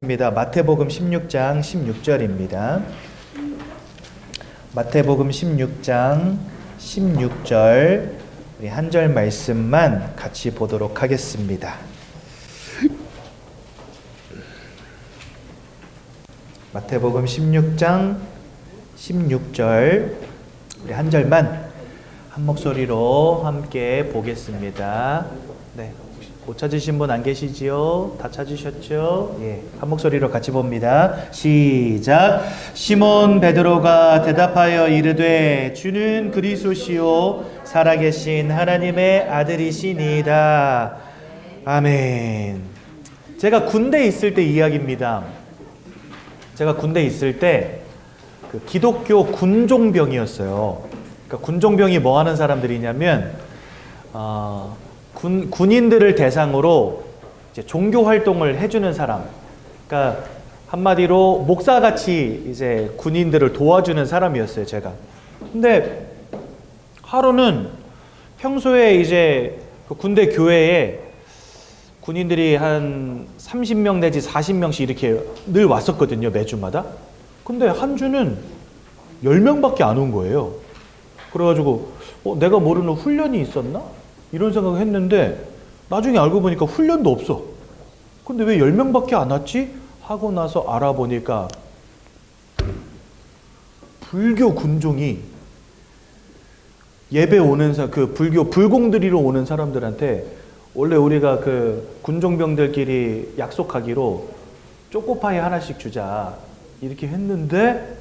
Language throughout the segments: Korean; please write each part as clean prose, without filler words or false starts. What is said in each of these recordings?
마태복음 16장 16절입니다. 마태복음 16장 16절 우리 한 절 말씀만 같이 보도록 하겠습니다. 마태복음 16장 16절 우리 한 절만 한 목소리로 함께 보겠습니다. 네. 못 찾으신 분 안 계시지요? 다 찾으셨죠? 예, 한 목소리로 같이 봅니다. 시작. 시몬 베드로가 대답하여 이르되 주는 그리스도시요 살아계신 하나님의 아들이시니이다. 아멘. 제가 군대에 있을 때 이야기입니다. 제가 군대에 있을 때 그 기독교 군종병이었어요. 그러니까 군종병이 뭐 하는 사람들이냐면 군인들을 대상으로 이제 종교 활동을 해주는 사람, 그러니까 한마디로 목사같이 이제 군인들을 도와주는 사람이었어요, 제가. 근데 하루는 평소에 이제 그 군대 교회에 군인들이 한 30명 내지 40명씩 이렇게 늘 왔었거든요, 매주마다. 근데 한 주는 10명밖에 안 온 거예요. 그래가지고 내가 모르는 훈련이 있었나? 이런 생각을 했는데 나중에 알고 보니까 훈련도 없어. 근데 왜 10명밖에 안 왔지? 하고 나서 알아보니까 불교 군종이 예배 오는 그 불교 불공들이로 오는 사람들한테 원래 우리가 그 군종병들끼리 약속하기로 초코파이 하나씩 주자 이렇게 했는데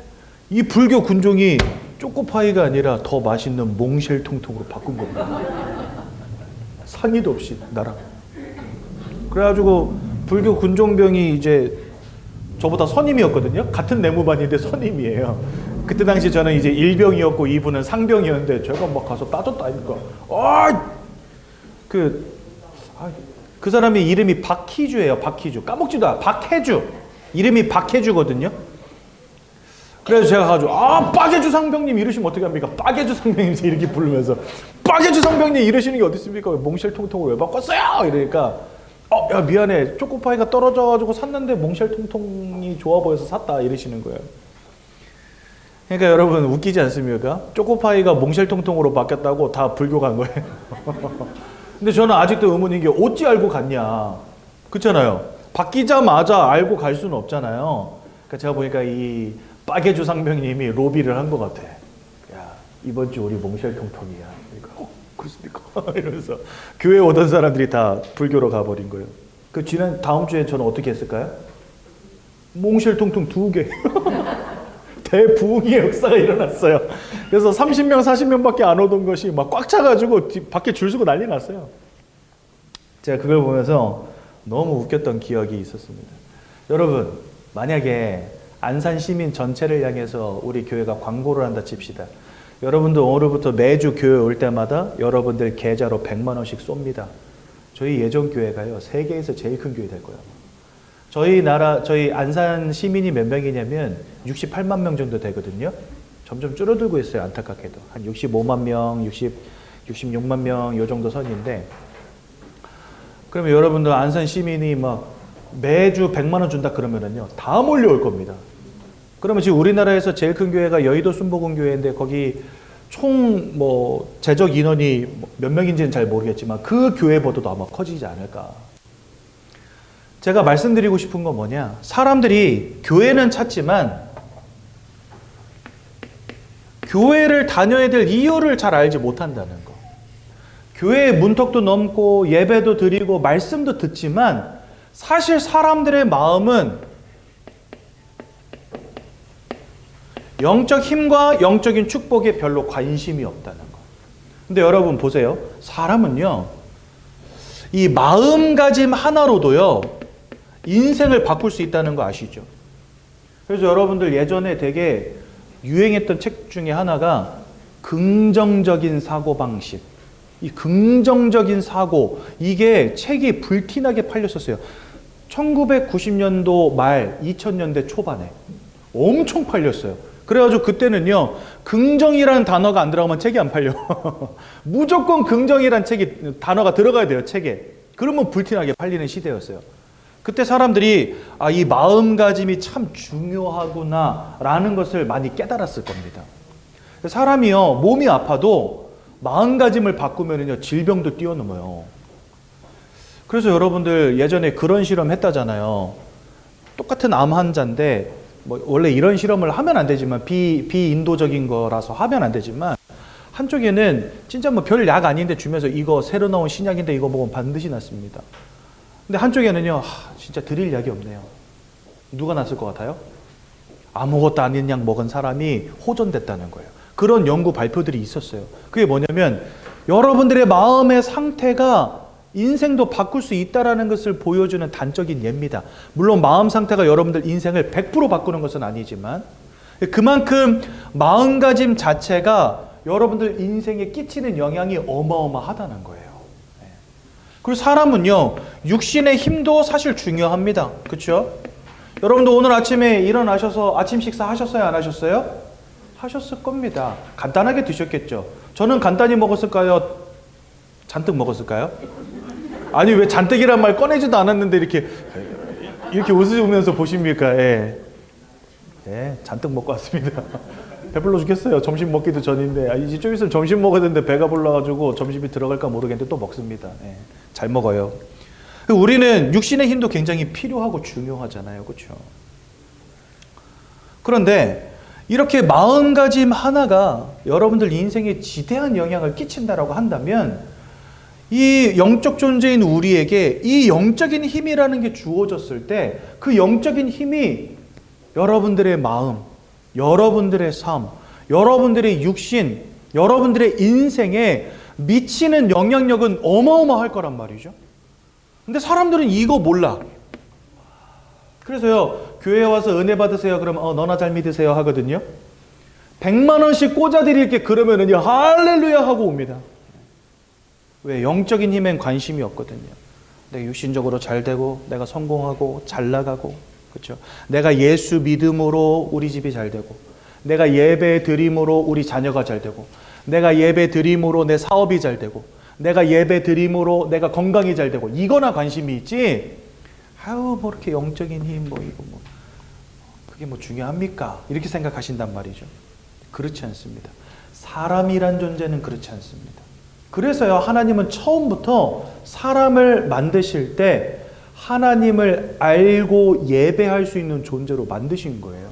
이 불교 군종이 초코파이가 아니라 더 맛있는 몽쉘통통으로 바꾼 겁니다. 상의도 없이 나랑. 그래가지고 불교 군종병이 이제 저보다 선임이었거든요. 같은 내무반인데 선임이에요. 그때 당시 저는 이제 일병이었고 이분은 상병이었는데 제가 막 가서 따졌다니까. 그 사람이 이름이 박희주예요. 박희주. 까먹지도 않아. 박혜주. 이름이 박혜주거든요. 그래서 제가 가지고 빠개주 상병님 이러시면 어떻게 합니까? 빠개주 상병님 이렇게 부르면서 빠개주 상병님 이러시는 게 어디 있습니까? 몽쉘통통을 왜 바꿨어요? 이러니까 야 미안해 초코파이가 떨어져가지고 샀는데 몽쉘통통이 좋아 보여서 샀다 이러시는 거예요. 그러니까 여러분 웃기지 않습니까? 초코파이가 몽쉘통통으로 바뀌었다고 다 불교 간 거예요. 근데 저는 아직도 의문인 게 어찌 알고 갔냐. 그렇잖아요. 바뀌자마자 알고 갈 수는 없잖아요. 그러니까 제가 보니까 이 빠개주 상병님이 로비를 한 것 같아. 야, 이번 주 우리 몽쉘통통이야. 그러니까, 그렇습니까? 이러면서 교회 오던 사람들이 다 불교로 가버린 거예요. 그 다음 주에 저는 어떻게 했을까요? 몽쉘통통 2개. 대부흥의 역사가 일어났어요. 그래서 30명, 40명밖에 안 오던 것이 막 꽉 차가지고 밖에 줄 서고 난리 났어요. 제가 그걸 보면서 너무 웃겼던 기억이 있었습니다. 여러분, 만약에 안산 시민 전체를 향해서 우리 교회가 광고를 한다 칩시다. 여러분들 오늘부터 매주 교회 올 때마다 여러분들 계좌로 100만 원씩 쏩니다. 저희 예전 교회가요, 세계에서 제일 큰 교회 될 거예요. 저희 안산 시민이 몇 명이냐면 68만 명 정도 되거든요. 점점 줄어들고 있어요, 안타깝게도. 한 65만 명, 66만 명 요 정도 선인데, 그러면 여러분들 안산 시민이 막 매주 100만 원 준다 그러면은요, 다 몰려올 겁니다. 그러면 지금 우리나라에서 제일 큰 교회가 여의도 순복음교회인데 거기 총 재적 인원이 몇 명인지는 잘 모르겠지만 그 교회보다도 아마 커지지 않을까. 제가 말씀드리고 싶은 건 뭐냐, 사람들이 교회는 찾지만 교회를 다녀야 될 이유를 잘 알지 못한다는 거. 교회의 문턱도 넘고 예배도 드리고 말씀도 듣지만 사실 사람들의 마음은 영적 힘과 영적인 축복에 별로 관심이 없다는 거. 근데 여러분 보세요. 사람은요, 이 마음가짐 하나로도요, 인생을 바꿀 수 있다는 거 아시죠? 그래서 여러분들 예전에 되게 유행했던 책 중에 하나가 긍정적인 사고방식. 이 긍정적인 사고, 이게 책이 불티나게 팔렸었어요. 1990년도 말 2000년대 초반에 엄청 팔렸어요. 그래가지고 그때는요, 긍정이라는 단어가 안 들어가면 책이 안 팔려. 무조건 긍정이라는 단어가 들어가야 돼요, 책에. 그러면 불티나게 팔리는 시대였어요. 그때 사람들이 이 마음가짐이 참 중요하구나라는 것을 많이 깨달았을 겁니다. 사람이요, 몸이 아파도 마음가짐을 바꾸면요, 질병도 뛰어넘어요. 그래서 여러분들 예전에 그런 실험 했다잖아요. 똑같은 암 환자인데, 원래 이런 실험을 하면 안 되지만, 비인도적인 거라서 하면 안 되지만, 한쪽에는 진짜 별 약 아닌데 주면서 이거 새로 나온 신약인데 이거 먹으면 반드시 낫습니다. 근데 한쪽에는요, 진짜 드릴 약이 없네요. 누가 낫을 것 같아요? 아무것도 아닌 약 먹은 사람이 호전됐다는 거예요. 그런 연구 발표들이 있었어요. 그게 뭐냐면 여러분들의 마음의 상태가 인생도 바꿀 수 있다는 것을 보여주는 단적인 예입니다. 물론 마음 상태가 여러분들 인생을 100% 바꾸는 것은 아니지만 그만큼 마음가짐 자체가 여러분들 인생에 끼치는 영향이 어마어마하다는 거예요. 그리고 사람은요, 육신의 힘도 사실 중요합니다. 그렇죠? 여러분도 오늘 아침에 일어나셔서 아침 식사 하셨어요? 안 하셨어요? 하셨을 겁니다. 간단하게 드셨겠죠. 저는 간단히 먹었을까요? 잔뜩 먹었을까요? 아니, 왜 잔뜩이란 말 꺼내지도 않았는데 이렇게 웃으면서 보십니까? 예, 잔뜩 먹고 왔습니다. 배불러 죽겠어요. 점심 먹기도 전인데 이제 좀 있으면 점심 먹어야 되는데 배가 불러가지고 점심이 들어갈까 모르겠는데 또 먹습니다. 잘 먹어요. 우리는 육신의 힘도 굉장히 필요하고 중요하잖아요. 그렇죠? 그런데 이렇게 마음가짐 하나가 여러분들 인생에 지대한 영향을 끼친다라고 한다면 이 영적 존재인 우리에게 이 영적인 힘이라는 게 주어졌을 때 그 영적인 힘이 여러분들의 마음, 여러분들의 삶, 여러분들의 육신, 여러분들의 인생에 미치는 영향력은 어마어마할 거란 말이죠. 근데 사람들은 이거 몰라. 그래서요, 교회에 와서 은혜 받으세요. 그러면 너나 잘 믿으세요 하거든요. 100만 원씩 꽂아드릴게 그러면은요, 할렐루야 하고 옵니다. 왜? 영적인 힘엔 관심이 없거든요. 내가 육신적으로 잘 되고 내가 성공하고 잘 나가고, 그렇죠? 내가 예수 믿음으로 우리 집이 잘 되고, 내가 예배 드림으로 우리 자녀가 잘 되고, 내가 예배 드림으로 내 사업이 잘 되고, 내가 예배 드림으로 내가 건강이 잘 되고, 이거나 관심이 있지. 뭐 이렇게 영적인 힘 그게 중요합니까? 이렇게 생각하신단 말이죠. 그렇지 않습니다. 사람이란 존재는 그렇지 않습니다. 그래서요, 하나님은 처음부터 사람을 만드실 때 하나님을 알고 예배할 수 있는 존재로 만드신 거예요.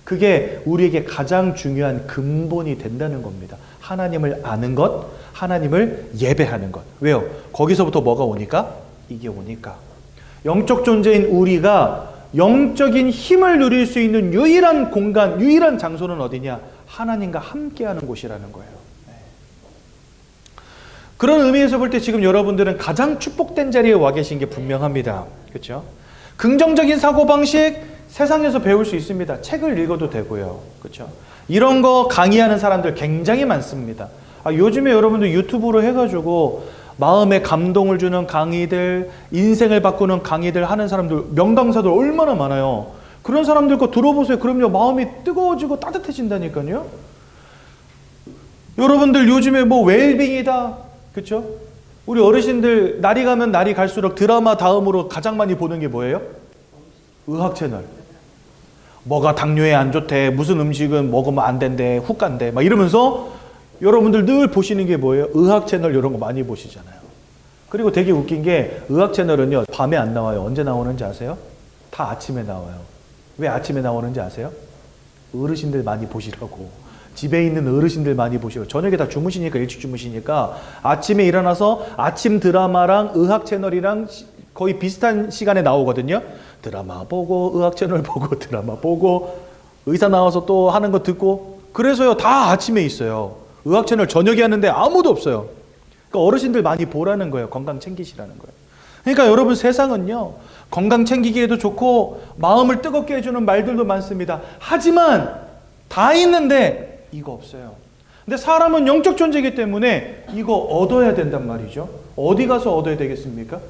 그게 우리에게 가장 중요한 근본이 된다는 겁니다. 하나님을 아는 것, 하나님을 예배하는 것. 왜요? 거기서부터 뭐가 오니까? 이게 오니까. 영적 존재인 우리가 영적인 힘을 누릴 수 있는 유일한 공간, 유일한 장소는 어디냐? 하나님과 함께하는 곳이라는 거예요. 그런 의미에서 볼 때 지금 여러분들은 가장 축복된 자리에 와 계신 게 분명합니다. 그렇죠? 긍정적인 사고방식 세상에서 배울 수 있습니다. 책을 읽어도 되고요. 그렇죠? 이런 거 강의하는 사람들 굉장히 많습니다. 요즘에 여러분들 유튜브로 해가지고 마음에 감동을 주는 강의들, 인생을 바꾸는 강의들 하는 사람들, 명강사들 얼마나 많아요. 그런 사람들 거 들어보세요. 그럼요, 마음이 뜨거워지고 따뜻해진다니까요. 여러분들 요즘에 웰빙이다. 그렇죠? 우리 어르신들 날이 가면 날이 갈수록 드라마 다음으로 가장 많이 보는 게 뭐예요? 의학 채널. 뭐가 당뇨에 안 좋대, 무슨 음식은 먹으면 안 된대, 훅 간대, 이러면서 여러분들 늘 보시는 게 뭐예요? 의학 채널 이런 거 많이 보시잖아요. 그리고 되게 웃긴 게 의학 채널은요, 밤에 안 나와요. 언제 나오는지 아세요? 다 아침에 나와요. 왜 아침에 나오는지 아세요? 어르신들 많이 보시라고. 집에 있는 어르신들 많이 보시고, 저녁에 다 주무시니까, 일찍 주무시니까 아침에 일어나서 아침 드라마랑 의학 채널이랑 거의 비슷한 시간에 나오거든요. 드라마 보고 의학 채널 보고 드라마 보고 의사 나와서 또 하는 거 듣고, 그래서요, 다 아침에 있어요. 의학 채널 저녁에 하는데 아무도 없어요. 그러니까 어르신들 많이 보라는 거예요. 건강 챙기시라는 거예요. 그러니까 여러분, 세상은요, 건강 챙기기에도 좋고 마음을 뜨겁게 해주는 말들도 많습니다. 하지만 다 있는데 이거 없어요. 근데 사람은 영적 존재이기 때문에 이거 얻어야 된단 말이죠. 어디 가서 얻어야 되겠습니까?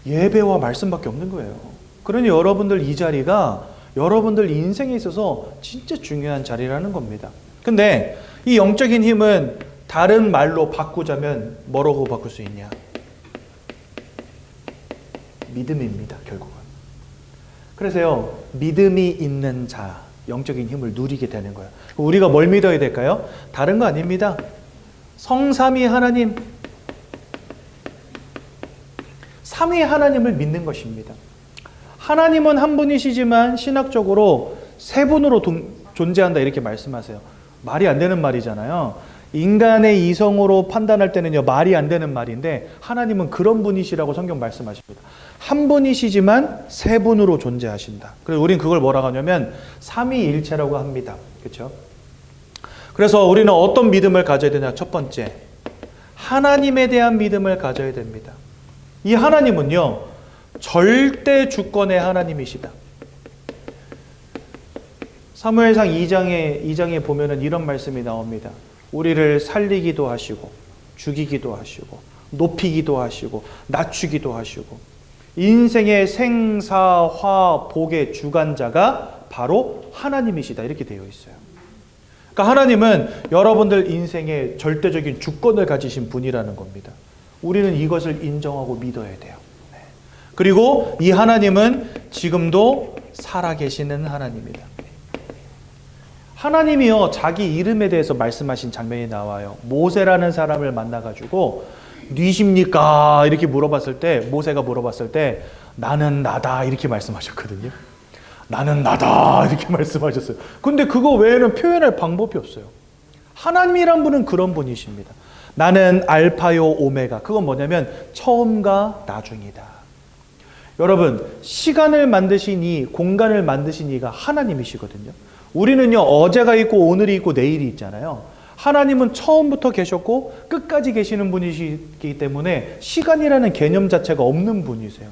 예배와 말씀밖에 없는 거예요. 그러니 여러분들 이 자리가 여러분들 인생에 있어서 진짜 중요한 자리라는 겁니다. 근데 이 영적인 힘은 다른 말로 바꾸자면 뭐라고 바꿀 수 있냐? 믿음입니다, 결국은. 그래서요, 믿음이 있는 자, 영적인 힘을 누리게 되는 거예요. 우리가 뭘 믿어야 될까요? 다른 거 아닙니다. 성삼위 하나님, 삼위 하나님을 믿는 것입니다. 하나님은 한 분이시지만 신학적으로 세 분으로 존재한다 이렇게 말씀하세요. 말이 안 되는 말이잖아요. 인간의 이성으로 판단할 때는요, 말이 안 되는 말인데 하나님은 그런 분이시라고 성경 말씀하십니다. 한 분이시지만 세 분으로 존재하신다. 그래서 우린 그걸 뭐라고 하냐면 삼위일체라고 합니다. 그렇죠? 그래서 우리는 어떤 믿음을 가져야 되냐? 첫 번째, 하나님에 대한 믿음을 가져야 됩니다. 이 하나님은요, 절대 주권의 하나님이시다. 사무엘상 2장에 보면은 이런 말씀이 나옵니다. 우리를 살리기도 하시고 죽이기도 하시고 높이기도 하시고 낮추기도 하시고 인생의 생사화 복의 주관자가 바로 하나님이시다 이렇게 되어 있어요. 그러니까 하나님은 여러분들 인생의 절대적인 주권을 가지신 분이라는 겁니다. 우리는 이것을 인정하고 믿어야 돼요. 그리고 이 하나님은 지금도 살아계시는 하나님이다. 하나님이요, 자기 이름에 대해서 말씀하신 장면이 나와요. 모세라는 사람을 만나가지고 누구십니까? 이렇게 물어봤을 때, 모세가 물어봤을 때 나는 나다 이렇게 말씀하셨거든요. 나는 나다 이렇게 말씀하셨어요. 근데 그거 외에는 표현할 방법이 없어요. 하나님이란 분은 그런 분이십니다. 나는 알파요 오메가. 그건 뭐냐면 처음과 나중이다. 여러분, 시간을 만드신 이, 공간을 만드신 이가 하나님이시거든요. 우리는요, 어제가 있고 오늘이 있고 내일이 있잖아요. 하나님은 처음부터 계셨고 끝까지 계시는 분이시기 때문에 시간이라는 개념 자체가 없는 분이세요.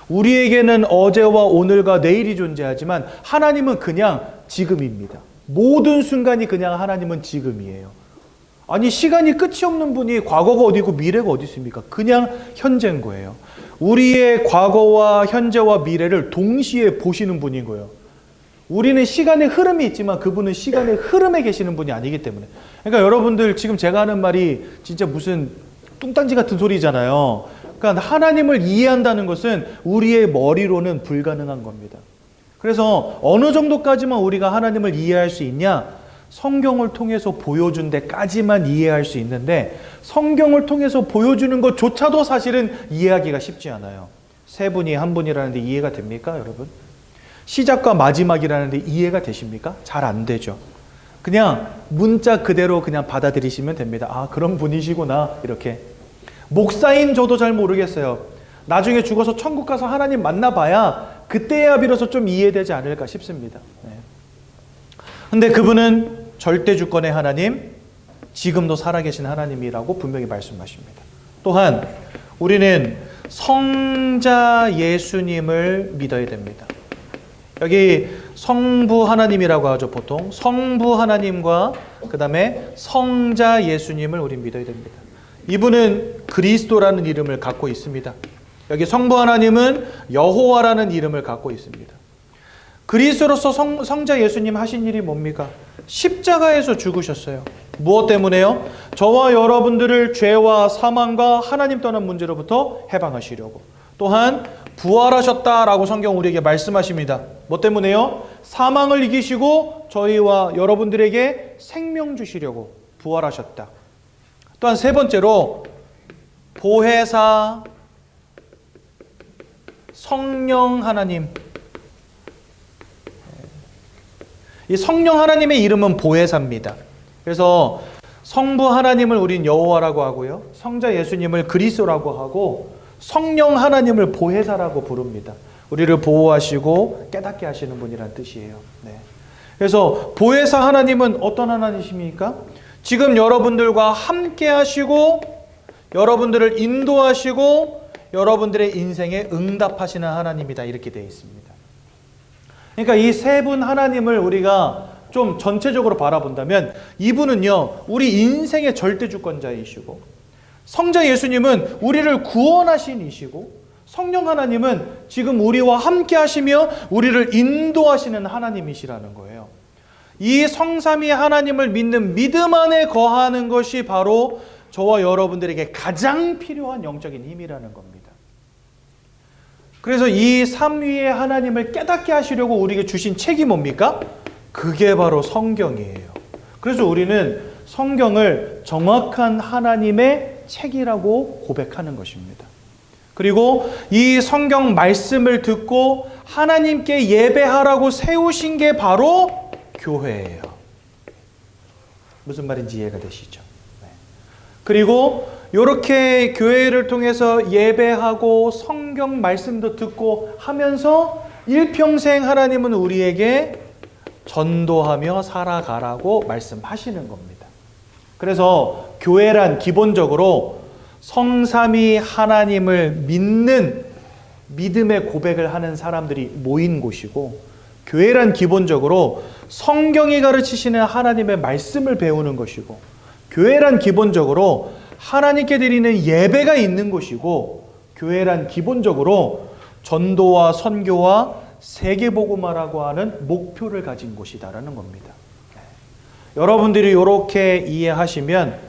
우리에게는 어제와 오늘과 내일이 존재하지만 하나님은 그냥 지금입니다. 모든 순간이 그냥 하나님은 지금이에요. 아니, 시간이 끝이 없는 분이 과거가 어디 있고 미래가 어디 있습니까? 그냥 현재인 거예요. 우리의 과거와 현재와 미래를 동시에 보시는 분인 거예요. 우리는 시간의 흐름이 있지만 그분은 시간의 흐름에 계시는 분이 아니기 때문에. 그러니까 여러분들 지금 제가 하는 말이 진짜 무슨 뚱딴지 같은 소리잖아요. 그러니까 하나님을 이해한다는 것은 우리의 머리로는 불가능한 겁니다. 그래서 어느 정도까지만 우리가 하나님을 이해할 수 있냐? 성경을 통해서 보여준 데까지만 이해할 수 있는데 성경을 통해서 보여주는 것조차도 사실은 이해하기가 쉽지 않아요. 세 분이 한 분이라는데 이해가 됩니까, 여러분? 시작과 마지막이라는데 이해가 되십니까? 잘 안 되죠. 그냥 문자 그대로 그냥 받아들이시면 됩니다. 아, 그런 분이시구나 이렇게. 목사인 저도 잘 모르겠어요. 나중에 죽어서 천국 가서 하나님 만나봐야 그때야 비로소 좀 이해되지 않을까 싶습니다. 근데 그분은 절대 주권의 하나님, 지금도 살아계신 하나님이라고 분명히 말씀하십니다. 또한 우리는 성자 예수님을 믿어야 됩니다. 여기 성부 하나님이라고 하죠, 보통. 성부 하나님과 그 다음에 성자 예수님을 우리 믿어야 됩니다. 이분은 그리스도라는 이름을 갖고 있습니다. 여기 성부 하나님은 여호와라는 이름을 갖고 있습니다. 그리스도로서 성자 예수님 하신 일이 뭡니까? 십자가에서 죽으셨어요. 무엇 때문에요? 저와 여러분들을 죄와 사망과 하나님 떠난 문제로부터 해방하시려고. 또한 부활하셨다라고 성경 우리에게 말씀하십니다. 뭐 때문에요? 사망을 이기시고 저희와 여러분들에게 생명 주시려고 부활하셨다. 또한 세 번째로 보혜사 성령 하나님. 이 성령 하나님의 이름은 보혜사입니다. 그래서 성부 하나님을 우린 여호와라고 하고요, 성자 예수님을 그리스도라고 하고 성령 하나님을 보혜사라고 부릅니다. 우리를 보호하시고 깨닫게 하시는 분이란 뜻이에요. 그래서 보혜사 하나님은 어떤 하나님이십니까? 지금 여러분들과 함께 하시고 여러분들을 인도하시고 여러분들의 인생에 응답하시는 하나님이다 이렇게 되어 있습니다. 그러니까 이 세 분 하나님을 우리가 좀 전체적으로 바라본다면 이분은요, 우리 인생의 절대 주권자이시고 성자 예수님은 우리를 구원하신 이시고 성령 하나님은 지금 우리와 함께 하시며 우리를 인도하시는 하나님이시라는 거예요. 이 성삼위 하나님을 믿는 믿음 안에 거하는 것이 바로 저와 여러분들에게 가장 필요한 영적인 힘이라는 겁니다. 그래서 이 삼위의 하나님을 깨닫게 하시려고 우리에게 주신 책이 뭡니까? 그게 바로 성경이에요. 그래서 우리는 성경을 정확한 하나님의 책이라고 고백하는 것입니다. 그리고 이 성경 말씀을 듣고 하나님께 예배하라고 세우신 게 바로 교회예요. 무슨 말인지 이해가 되시죠? 네. 그리고 이렇게 교회를 통해서 예배하고 성경 말씀도 듣고 하면서 일평생 하나님은 우리에게 전도하며 살아가라고 말씀하시는 겁니다. 그래서 교회란 기본적으로 성삼위 하나님을 믿는 믿음의 고백을 하는 사람들이 모인 곳이고, 교회란 기본적으로 성경이 가르치시는 하나님의 말씀을 배우는 것이고, 교회란 기본적으로 하나님께 드리는 예배가 있는 곳이고, 교회란 기본적으로 전도와 선교와 세계복음화라고 하는 목표를 가진 곳이다라는 겁니다. 여러분들이 이렇게 이해하시면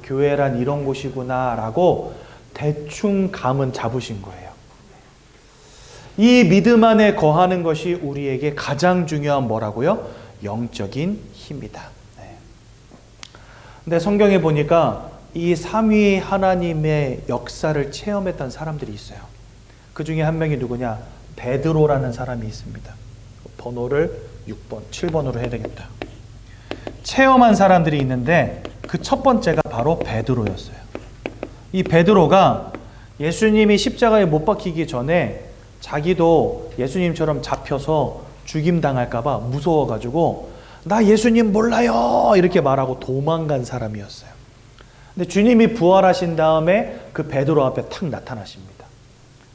교회란 이런 곳이구나 라고 대충 감은 잡으신 거예요. 이 믿음 안에 거하는 것이 우리에게 가장 중요한 뭐라고요? 영적인 힘이다. 근데 성경에 보니까 이 삼위 하나님의 역사를 체험했던 사람들이 있어요. 그 중에 한 명이 누구냐? 베드로라는 사람이 있습니다. 번호를 6번, 7번으로 해야 되겠다. 체험한 사람들이 있는데 그 첫 번째가 바로 베드로였어요. 이 베드로가 예수님이 십자가에 못 박히기 전에 자기도 예수님처럼 잡혀서 죽임당할까 봐 무서워가지고 나 예수님 몰라요 이렇게 말하고 도망간 사람이었어요. 근데 주님이 부활하신 다음에 그 베드로 앞에 탁 나타나십니다.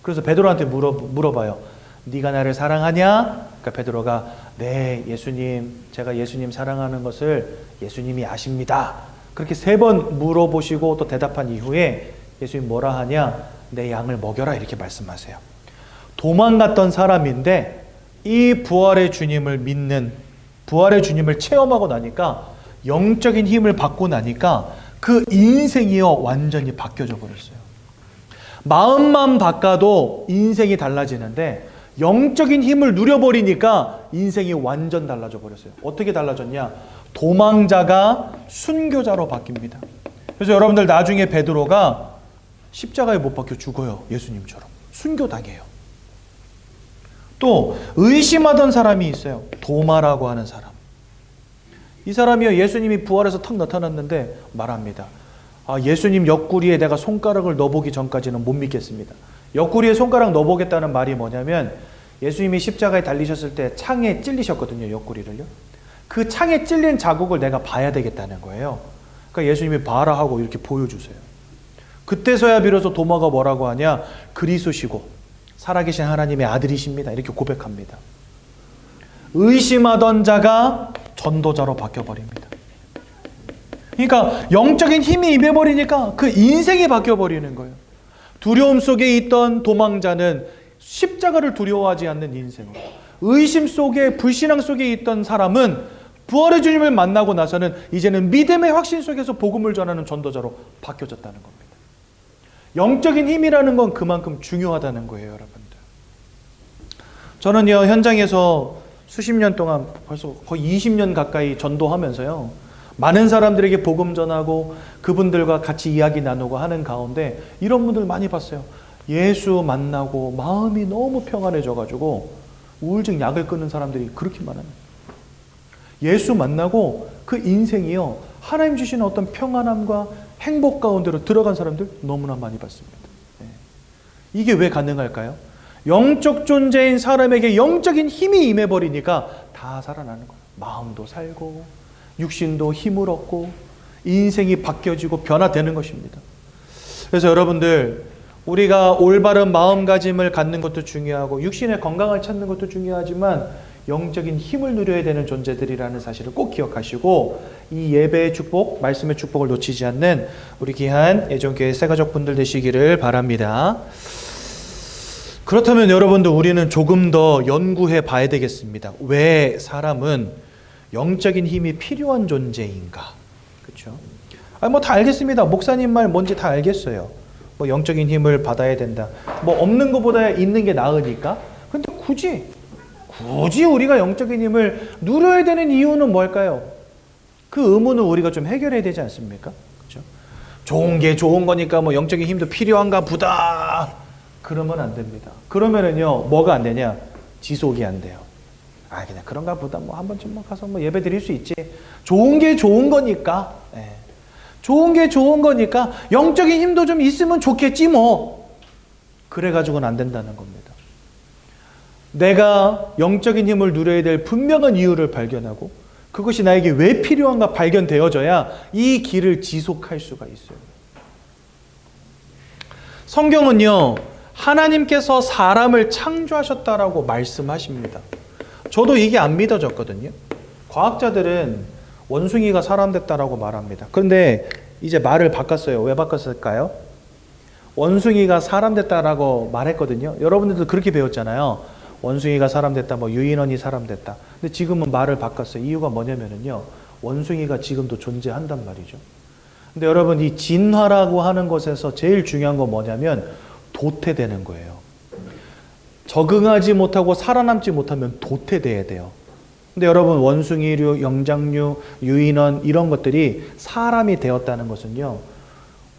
그래서 베드로한테 물어봐요. 네가 나를 사랑하냐? 그러니까 베드로가 네 예수님, 제가 예수님 사랑하는 것을 예수님이 아십니다. 그렇게 3번 물어보시고 또 대답한 이후에 예수님 뭐라 하냐? 내 양을 먹여라 이렇게 말씀하세요. 도망갔던 사람인데 이 부활의 주님을 믿는, 부활의 주님을 체험하고 나니까, 영적인 힘을 받고 나니까 그 인생이요 완전히 바뀌어져 버렸어요. 마음만 바꿔도 인생이 달라지는데 영적인 힘을 누려버리니까 인생이 완전 달라져 버렸어요. 어떻게 달라졌냐? 도망자가 순교자로 바뀝니다. 그래서 여러분들 나중에 베드로가 십자가에 못 박혀 죽어요. 예수님처럼 순교당해요. 또 의심하던 사람이 있어요. 도마라고 하는 사람. 이 사람이요 예수님이 부활해서 탁 나타났는데 말합니다. 예수님 옆구리에 내가 손가락을 넣어보기 전까지는 못 믿겠습니다. 옆구리에 손가락 넣어보겠다는 말이 뭐냐면 예수님이 십자가에 달리셨을 때 창에 찔리셨거든요. 옆구리를요. 그 창에 찔린 자국을 내가 봐야 되겠다는 거예요. 그러니까 예수님이 봐라 하고 이렇게 보여주세요. 그때서야 비로소 도마가 뭐라고 하냐? 그리스도시고 살아계신 하나님의 아들이십니다. 이렇게 고백합니다. 의심하던 자가 전도자로 바뀌어버립니다. 그러니까 영적인 힘이 임해버리니까 그 인생이 바뀌어버리는 거예요. 두려움 속에 있던 도망자는 십자가를 두려워하지 않는 인생으로, 의심 속에, 불신앙 속에 있던 사람은 부활의 주님을 만나고 나서는 이제는 믿음의 확신 속에서 복음을 전하는 전도자로 바뀌어졌다는 겁니다. 영적인 힘이라는 건 그만큼 중요하다는 거예요, 여러분들. 저는요, 현장에서 수십 년 동안 벌써 거의 20년 가까이 전도하면서요, 많은 사람들에게 복음 전하고 그분들과 같이 이야기 나누고 하는 가운데 이런 분들 많이 봤어요. 예수 만나고 마음이 너무 평안해져가지고 우울증 약을 끊는 사람들이 그렇게 많아요. 예수 만나고 그 인생이요, 하나님 주시는 어떤 평안함과 행복 가운데로 들어간 사람들 너무나 많이 봤습니다. 이게 왜 가능할까요? 영적 존재인 사람에게 영적인 힘이 임해버리니까 다 살아나는 거예요. 마음도 살고 육신도 힘을 얻고 인생이 바뀌어지고 변화되는 것입니다. 그래서 여러분들, 우리가 올바른 마음가짐을 갖는 것도 중요하고 육신의 건강을 찾는 것도 중요하지만 영적인 힘을 누려야 되는 존재들이라는 사실을 꼭 기억하시고, 이 예배의 축복, 말씀의 축복을 놓치지 않는 우리 귀한 애정교회 새가족 분들 되시기를 바랍니다. 그렇다면 여러분들, 우리는 조금 더 연구해 봐야 되겠습니다. 왜 사람은 영적인 힘이 필요한 존재인가? 그렇죠? 뭐 다 알겠습니다. 목사님 말 뭔지 다 알겠어요. 뭐 영적인 힘을 받아야 된다. 뭐 없는 것보다 있는 게 나으니까. 근데 굳이 우리가 영적인 힘을 누려야 되는 이유는 뭘까요? 그 의문을 우리가 좀 해결해야 되지 않습니까? 그렇죠? 좋은 게 좋은 거니까 뭐 영적인 힘도 필요한가 보다. 그러면 안 됩니다. 그러면은요, 뭐가 안 되냐? 지속이 안 돼요. 아, 그냥 그런가 보다. 뭐 한 번쯤 뭐 가서 뭐 예배 드릴 수 있지. 좋은 게 좋은 거니까. 예. 좋은 게 좋은 거니까 영적인 힘도 좀 있으면 좋겠지 뭐. 그래가지고는 안 된다는 겁니다. 내가 영적인 힘을 누려야 될 분명한 이유를 발견하고 그것이 나에게 왜 필요한가 발견되어져야 이 길을 지속할 수가 있어요. 성경은요, 하나님께서 사람을 창조하셨다라고 말씀하십니다. 저도 이게 안 믿어졌거든요. 과학자들은 원숭이가 사람 됐다라고 말합니다. 그런데 이제 말을 바꿨어요. 왜 바꿨을까요? 원숭이가 사람 됐다라고 말했거든요. 여러분들도 그렇게 배웠잖아요. 원숭이가 사람 됐다, 뭐 유인원이 사람 됐다. 근데 지금은 말을 바꿨어요. 이유가 뭐냐면은요, 원숭이가 지금도 존재한단 말이죠. 근데 여러분, 이 진화라고 하는 것에서 제일 중요한 건 뭐냐면 도태되는 거예요. 적응하지 못하고 살아남지 못하면 도태돼야 돼요. 근데 여러분, 원숭이류, 영장류, 유인원 이런 것들이 사람이 되었다는 것은요,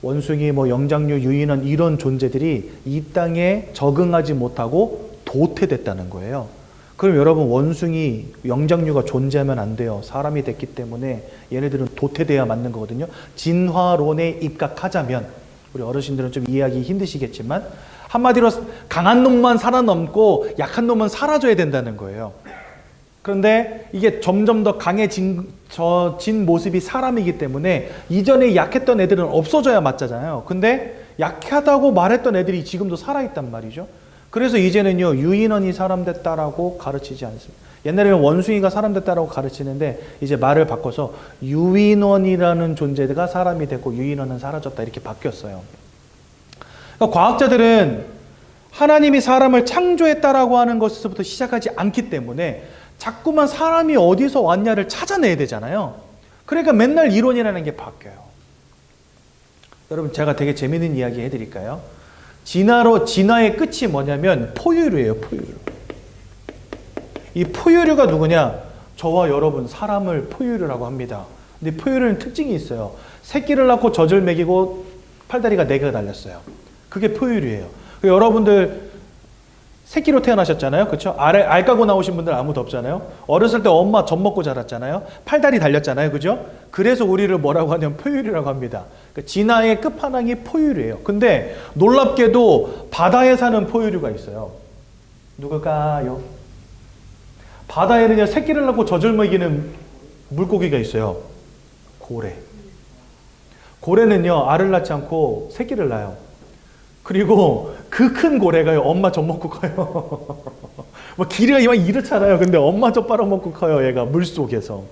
원숭이, 뭐 영장류, 유인원 이런 존재들이 이 땅에 적응하지 못하고 도태됐다는 거예요. 그럼 여러분, 원숭이, 영장류가 존재하면 안 돼요. 사람이 됐기 때문에 얘네들은 도태돼야 맞는 거거든요. 진화론에 입각하자면, 우리 어르신들은 좀 이해하기 힘드시겠지만 한마디로 강한 놈만 살아남고 약한 놈은 사라져야 된다는 거예요. 그런데 이게 점점 더 강해진 모습이 사람이기 때문에 이전에 약했던 애들은 없어져야 맞잖아요. 근데 약하다고 말했던 애들이 지금도 살아있단 말이죠. 그래서 이제는요, 유인원이 사람 됐다라고 가르치지 않습니다. 옛날에는 원숭이가 사람 됐다라고 가르치는데 이제 말을 바꿔서 유인원이라는 존재가 사람이 됐고 유인원은 사라졌다 이렇게 바뀌었어요. 그러니까 과학자들은 하나님이 사람을 창조했다라고 하는 것에서부터 시작하지 않기 때문에 자꾸만 사람이 어디서 왔냐를 찾아내야 되잖아요. 그러니까 맨날 이론이라는 게 바뀌어요. 여러분, 제가 되게 재밌는 이야기 해드릴까요? 진화의 끝이 뭐냐면 포유류예요. 포유류. 이 포유류가 누구냐? 저와 여러분 사람을 포유류라고 합니다. 근데 포유류는 특징이 있어요. 새끼를 낳고 젖을 먹이고 팔다리가 4개가 달렸어요. 그게 포유류예요. 여러분들 새끼로 태어나셨잖아요. 그렇죠? 알 까고 나오신 분들 아무도 없잖아요. 어렸을 때 엄마 젖 먹고 자랐잖아요. 팔다리 달렸잖아요. 그죠? 그래서 우리를 뭐라고 하냐면 포유류라고 합니다. 그러니까 진화의 끝판왕이 포유류예요. 근데 놀랍게도 바다에 사는 포유류가 있어요. 누굴까요? 바다에는요, 새끼를 낳고 젖을 먹이는 물고기가 있어요. 고래. 고래는요, 알을 낳지 않고 새끼를 낳아요. 그리고 그 큰 고래가요, 엄마 젖 먹고 커요. 뭐 길이가 이렇잖아요. 근데 엄마 젖 빨아먹고 커요, 얘가 물속에서.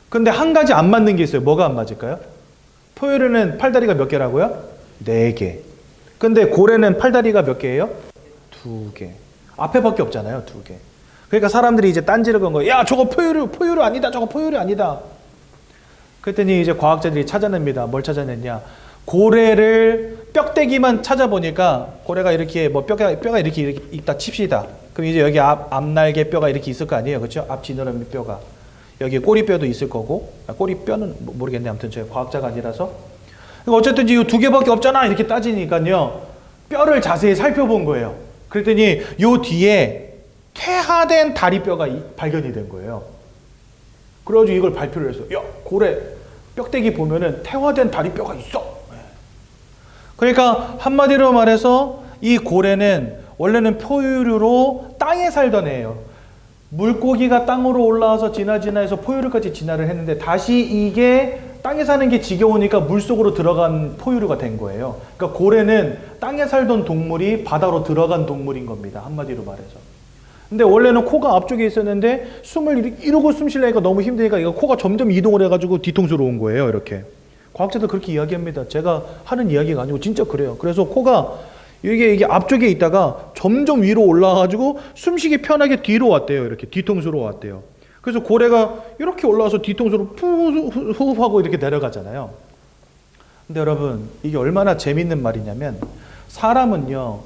근데 한 가지 안 맞는 게 있어요. 뭐가 안 맞을까요? 포유류는 팔다리가 몇 개라고요? 4개. 근데 고래는 팔다리가 몇 개예요? 2개. 앞에밖에 없잖아요, 2개. 그러니까 사람들이 이제 딴지를 건 거예요. 야, 저거 포유류 아니다. 저거 포유류 아니다. 그랬더니 이제 과학자들이 찾아냅니다. 뭘 찾아냈냐? 고래를 뼈대기만 찾아보니까 고래가 이렇게 뭐 뼈가 이렇게 있다 칩시다. 그럼 이제 여기 앞날개 뼈가 이렇게 있을 거 아니에요, 그렇죠? 앞 지느러미 뼈가 여기 꼬리뼈도 있을 거고, 꼬리뼈는 모르겠네. 아무튼 제가 과학자가 아니라서. 어쨌든 이 2개밖에 없잖아 이렇게 따지니까요, 뼈를 자세히 살펴본 거예요. 그랬더니 요 뒤에 퇴화된 다리뼈가 발견이 된 거예요. 그래가지고 이걸 발표를 했어요. 야, 고래 뼈대기 보면은 퇴화된 다리뼈가 있어. 그러니까 한마디로 말해서 이 고래는 원래는 포유류로 땅에 살던 애예요. 물고기가 땅으로 올라와서 진화해서 포유류까지 진화를 했는데 다시 이게 땅에 사는 게 지겨우니까 물속으로 들어간 포유류가 된 거예요. 그러니까 고래는 땅에 살던 동물이 바다로 들어간 동물인 겁니다. 한마디로 말해서. 근데 원래는 코가 앞쪽에 있었는데 숨을 이러고 숨 쉬려니까 너무 힘드니까 이거 코가 점점 이동을 해가지고 뒤통수로 온 거예요. 이렇게. 과학자들 그렇게 이야기합니다. 제가 하는 이야기가 아니고 진짜 그래요. 그래서 코가 이게 앞쪽에 있다가 점점 위로 올라와가지고 숨쉬기 편하게 뒤로 왔대요. 이렇게 뒤통수로 왔대요. 그래서 고래가 이렇게 올라와서 뒤통수로 푸 호흡하고 이렇게 내려가잖아요. 근데 여러분, 이게 얼마나 재밌는 말이냐면, 사람은요,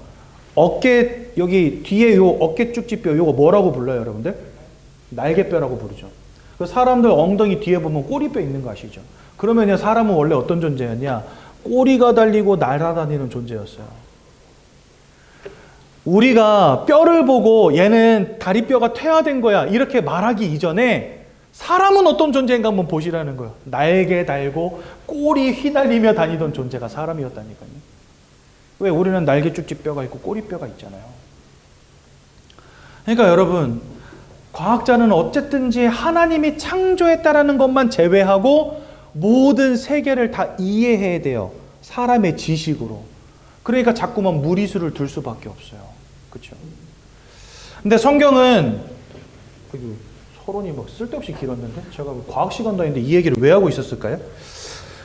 어깨, 여기 뒤에 요 어깨 쭉지뼈, 요거 뭐라고 불러요, 여러분들? 날개뼈라고 부르죠. 그 사람들 엉덩이 뒤에 보면 꼬리뼈 있는 거 아시죠? 그러면요, 사람은 원래 어떤 존재였냐? 꼬리가 달리고 날아다니는 존재였어요. 우리가 뼈를 보고 얘는 다리뼈가 퇴화된 거야, 이렇게 말하기 이전에 사람은 어떤 존재인가 한번 보시라는 거예요. 날개 달고 꼬리 휘날리며 다니던 존재가 사람이었다니까요. 왜? 우리는 날개 쭉지뼈가 있고 꼬리뼈가 있잖아요. 그러니까 여러분, 과학자는 어쨌든지 하나님이 창조했다라는 것만 제외하고 모든 세계를 다 이해해야 돼요. 사람의 지식으로. 그러니까 자꾸만 무리수를 둘 수밖에 없어요. 그렇죠? 근데 성경은 서론이 뭐 쓸데없이 길었는데 제가 과학 시간도 아닌데 이 얘기를 왜 하고 있었을까요?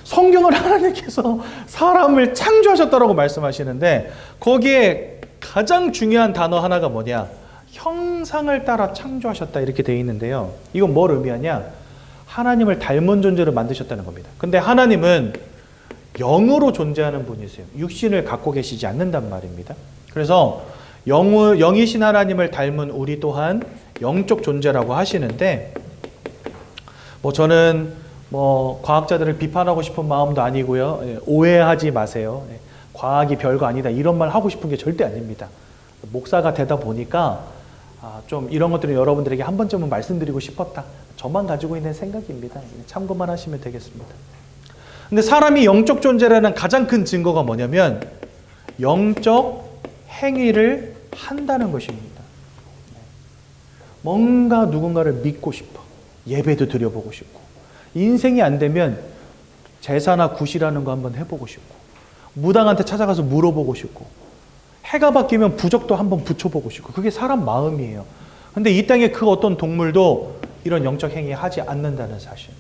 성경을 하나님께서 사람을 창조하셨다라고 말씀하시는데 거기에 가장 중요한 단어 하나가 뭐냐? 형상을 따라 창조하셨다 이렇게 되어 있는데요. 이건 뭘 의미하냐? 하나님을 닮은 존재로 만드셨다는 겁니다. 근데 하나님은 영으로 존재하는 분이세요. 육신을 갖고 계시지 않는단 말입니다. 그래서 영이신 하나님을 닮은 우리 또한 영적 존재라고 하시는데, 저는 과학자들을 비판하고 싶은 마음도 아니고요. 오해하지 마세요. 과학이 별거 아니다 이런 말 하고 싶은 게 절대 아닙니다. 목사가 되다 보니까 좀 이런 것들을 여러분들에게 한 번쯤은 말씀드리고 싶었다. 저만 가지고 있는 생각입니다. 참고만 하시면 되겠습니다. 근데 사람이 영적 존재라는 가장 큰 증거가 뭐냐면 영적 행위를 한다는 것입니다. 뭔가 누군가를 믿고 싶어. 예배도 드려보고 싶고. 인생이 안 되면 제사나 굿이라는 거 한번 해보고 싶고. 무당한테 찾아가서 물어보고 싶고. 해가 바뀌면 부적도 한번 붙여보고 싶고. 그게 사람 마음이에요. 근데 이 땅에 그 어떤 동물도 이런 영적 행위 하지 않는다는 사실.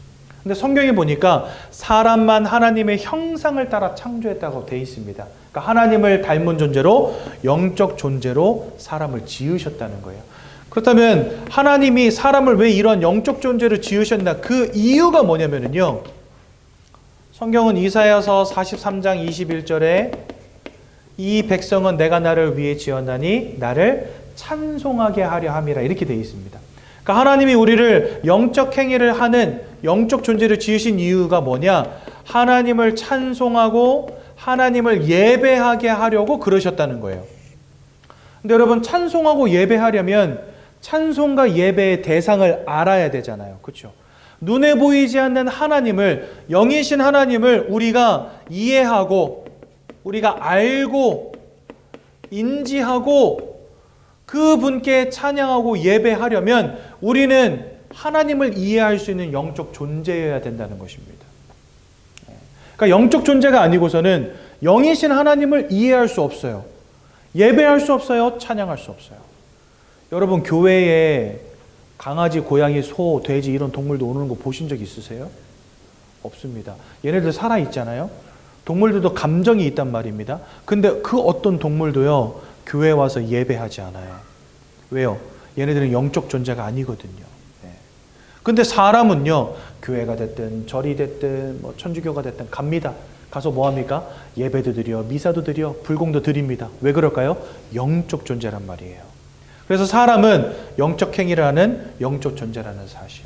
근데 성경에 보니까 사람만 하나님의 형상을 따라 창조했다고 되어 있습니다. 그러니까 하나님을 닮은 존재로 영적 존재로 사람을 지으셨다는 거예요. 그렇다면 하나님이 사람을 왜 이런 영적 존재로 지으셨나? 그 이유가 뭐냐면요. 성경은 이사야서 43장 21절에 이 백성은 내가 나를 위해 지었나니 나를 찬송하게 하려 함이라 이렇게 되어 있습니다. 그러니까 하나님이 우리를 영적 행위를 하는 영적 존재를 지으신 이유가 뭐냐? 하나님을 찬송하고 하나님을 예배하게 하려고 그러셨다는 거예요. 근데 여러분, 찬송하고 예배하려면 찬송과 예배의 대상을 알아야 되잖아요. 그렇죠? 눈에 보이지 않는 하나님을, 영이신 하나님을 우리가 이해하고 우리가 알고 인지하고 그분께 찬양하고 예배하려면 우리는 하나님을 이해할 수 있는 영적 존재여야 된다는 것입니다. 그러니까 영적 존재가 아니고서는 영이신 하나님을 이해할 수 없어요. 예배할 수 없어요. 찬양할 수 없어요. 여러분, 교회에 강아지, 고양이, 소, 돼지 이런 동물도 오는 거 보신 적 있으세요? 없습니다. 얘네들 살아있잖아요. 동물들도 감정이 있단 말입니다. 근데 그 어떤 동물도요, 교회에 와서 예배하지 않아요. 왜요? 얘네들은 영적 존재가 아니거든요. 근데 사람은요, 교회가 됐든 절이 됐든 천주교가 됐든 갑니다. 가서 뭐합니까? 예배도 드려, 미사도 드려, 불공도 드립니다. 왜 그럴까요? 영적 존재란 말이에요. 그래서 사람은 영적 행위를 하는 영적 존재라는 사실.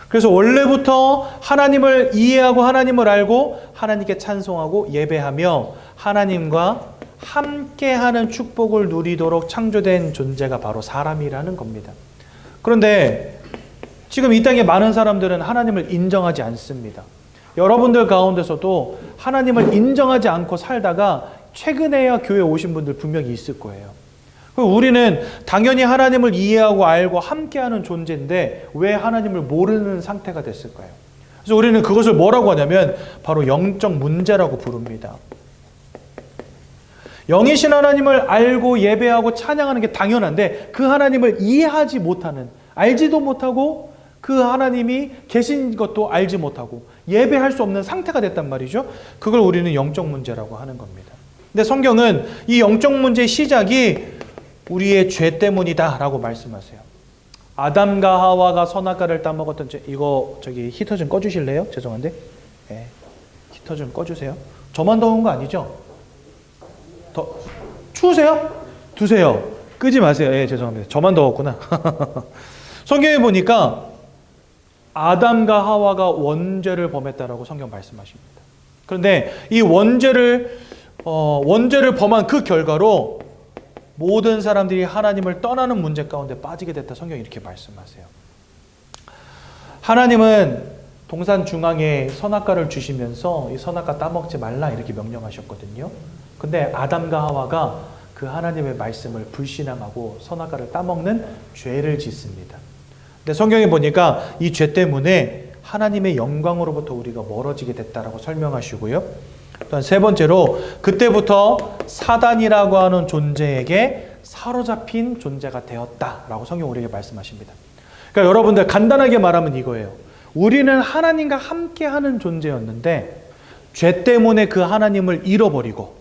그래서 원래부터 하나님을 이해하고 하나님을 알고 하나님께 찬송하고 예배하며 하나님과 함께하는 축복을 누리도록 창조된 존재가 바로 사람이라는 겁니다. 그런데 지금 이 땅에 많은 사람들은 하나님을 인정하지 않습니다. 여러분들 가운데서도 하나님을 인정하지 않고 살다가 최근에야 교회 오신 분들 분명히 있을 거예요. 우리는 당연히 하나님을 이해하고 알고 함께하는 존재인데 왜 하나님을 모르는 상태가 됐을까요? 그래서 우리는 그것을 뭐라고 하냐면 바로 영적 문제라고 부릅니다. 영이신 하나님을 알고 예배하고 찬양하는 게 당연한데 그 하나님을 이해하지 못하는, 알지도 못하고 그 하나님이 계신 것도 알지 못하고 예배할 수 없는 상태가 됐단 말이죠. 그걸 우리는 영적 문제라고 하는 겁니다. 근데 성경은 이 영적 문제의 시작이 우리의 죄 때문이다 라고 말씀하세요. 아담과 하와가 선악과를 따먹었던 이거 히터 좀 꺼주실래요? 죄송한데. 히터 좀 꺼주세요. 저만 더운 거 아니죠? 더 추우세요? 두세요. 끄지 마세요. 예, 죄송합니다. 저만 더웠구나. 성경에 보니까 아담과 하와가 원죄를 범했다라고 성경 말씀하십니다. 그런데 이 원죄를 범한 그 결과로 모든 사람들이 하나님을 떠나는 문제 가운데 빠지게 됐다. 성경이 이렇게 말씀하세요. 하나님은 동산 중앙에 선악과를 주시면서 이 선악과 따먹지 말라 이렇게 명령하셨거든요. 근데 아담과 하와가 그 하나님의 말씀을 불신앙하고 선악과를 따먹는 죄를 짓습니다. 근데 성경에 보니까 이 죄 때문에 하나님의 영광으로부터 우리가 멀어지게 됐다라고 설명하시고요. 또한 세 번째로 그때부터 사단이라고 하는 존재에게 사로잡힌 존재가 되었다라고 성경 우리에게 말씀하십니다. 그러니까 여러분들 간단하게 말하면 이거예요. 우리는 하나님과 함께하는 존재였는데 죄 때문에 그 하나님을 잃어버리고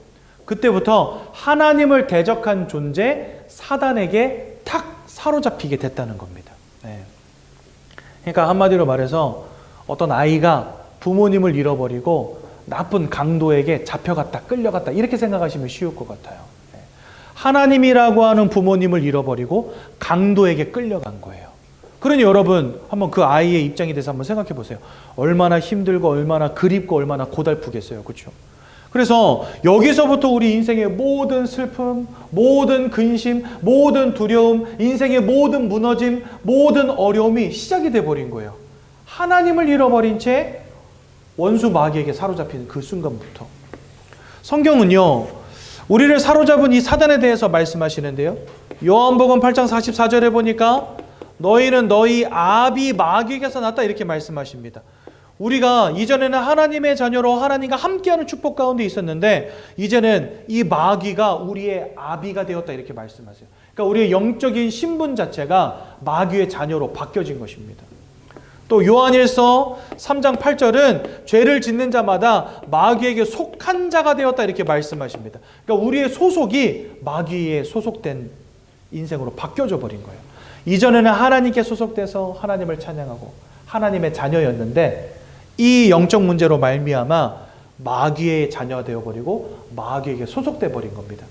그때부터 하나님을 대적한 존재 사단에게 탁 사로잡히게 됐다는 겁니다. 네. 그러니까 한마디로 말해서 어떤 아이가 부모님을 잃어버리고 나쁜 강도에게 잡혀갔다 끌려갔다 이렇게 생각하시면 쉬울 것 같아요. 네. 하나님이라고 하는 부모님을 잃어버리고 강도에게 끌려간 거예요. 그러니 여러분 한번 그 아이의 입장이 돼서 한번 생각해 보세요. 얼마나 힘들고 얼마나 그립고 얼마나 고달프겠어요. 그렇죠? 그래서 여기서부터 우리 인생의 모든 슬픔, 모든 근심, 모든 두려움, 인생의 모든 무너짐, 모든 어려움이 시작이 돼버린 거예요. 하나님을 잃어버린 채 원수 마귀에게 사로잡힌 그 순간부터. 성경은요, 우리를 사로잡은 이 사단에 대해서 말씀하시는데요. 요한복음 8장 44절에 보니까 너희는 너희 아비 마귀에게서 났다 이렇게 말씀하십니다. 우리가 이전에는 하나님의 자녀로 하나님과 함께하는 축복 가운데 있었는데 이제는 이 마귀가 우리의 아비가 되었다 이렇게 말씀하세요. 그러니까 우리의 영적인 신분 자체가 마귀의 자녀로 바뀌어진 것입니다. 또 요한일서 3장 8절은 죄를 짓는 자마다 마귀에게 속한 자가 되었다 이렇게 말씀하십니다. 그러니까 우리의 소속이 마귀에 소속된 인생으로 바뀌어져 버린 거예요. 이전에는 하나님께 소속돼서 하나님을 찬양하고 하나님의 자녀였는데 이 영적 문제로 말미암아 마귀의 자녀가 되어버리고 마귀에게 소속돼 버린 겁니다.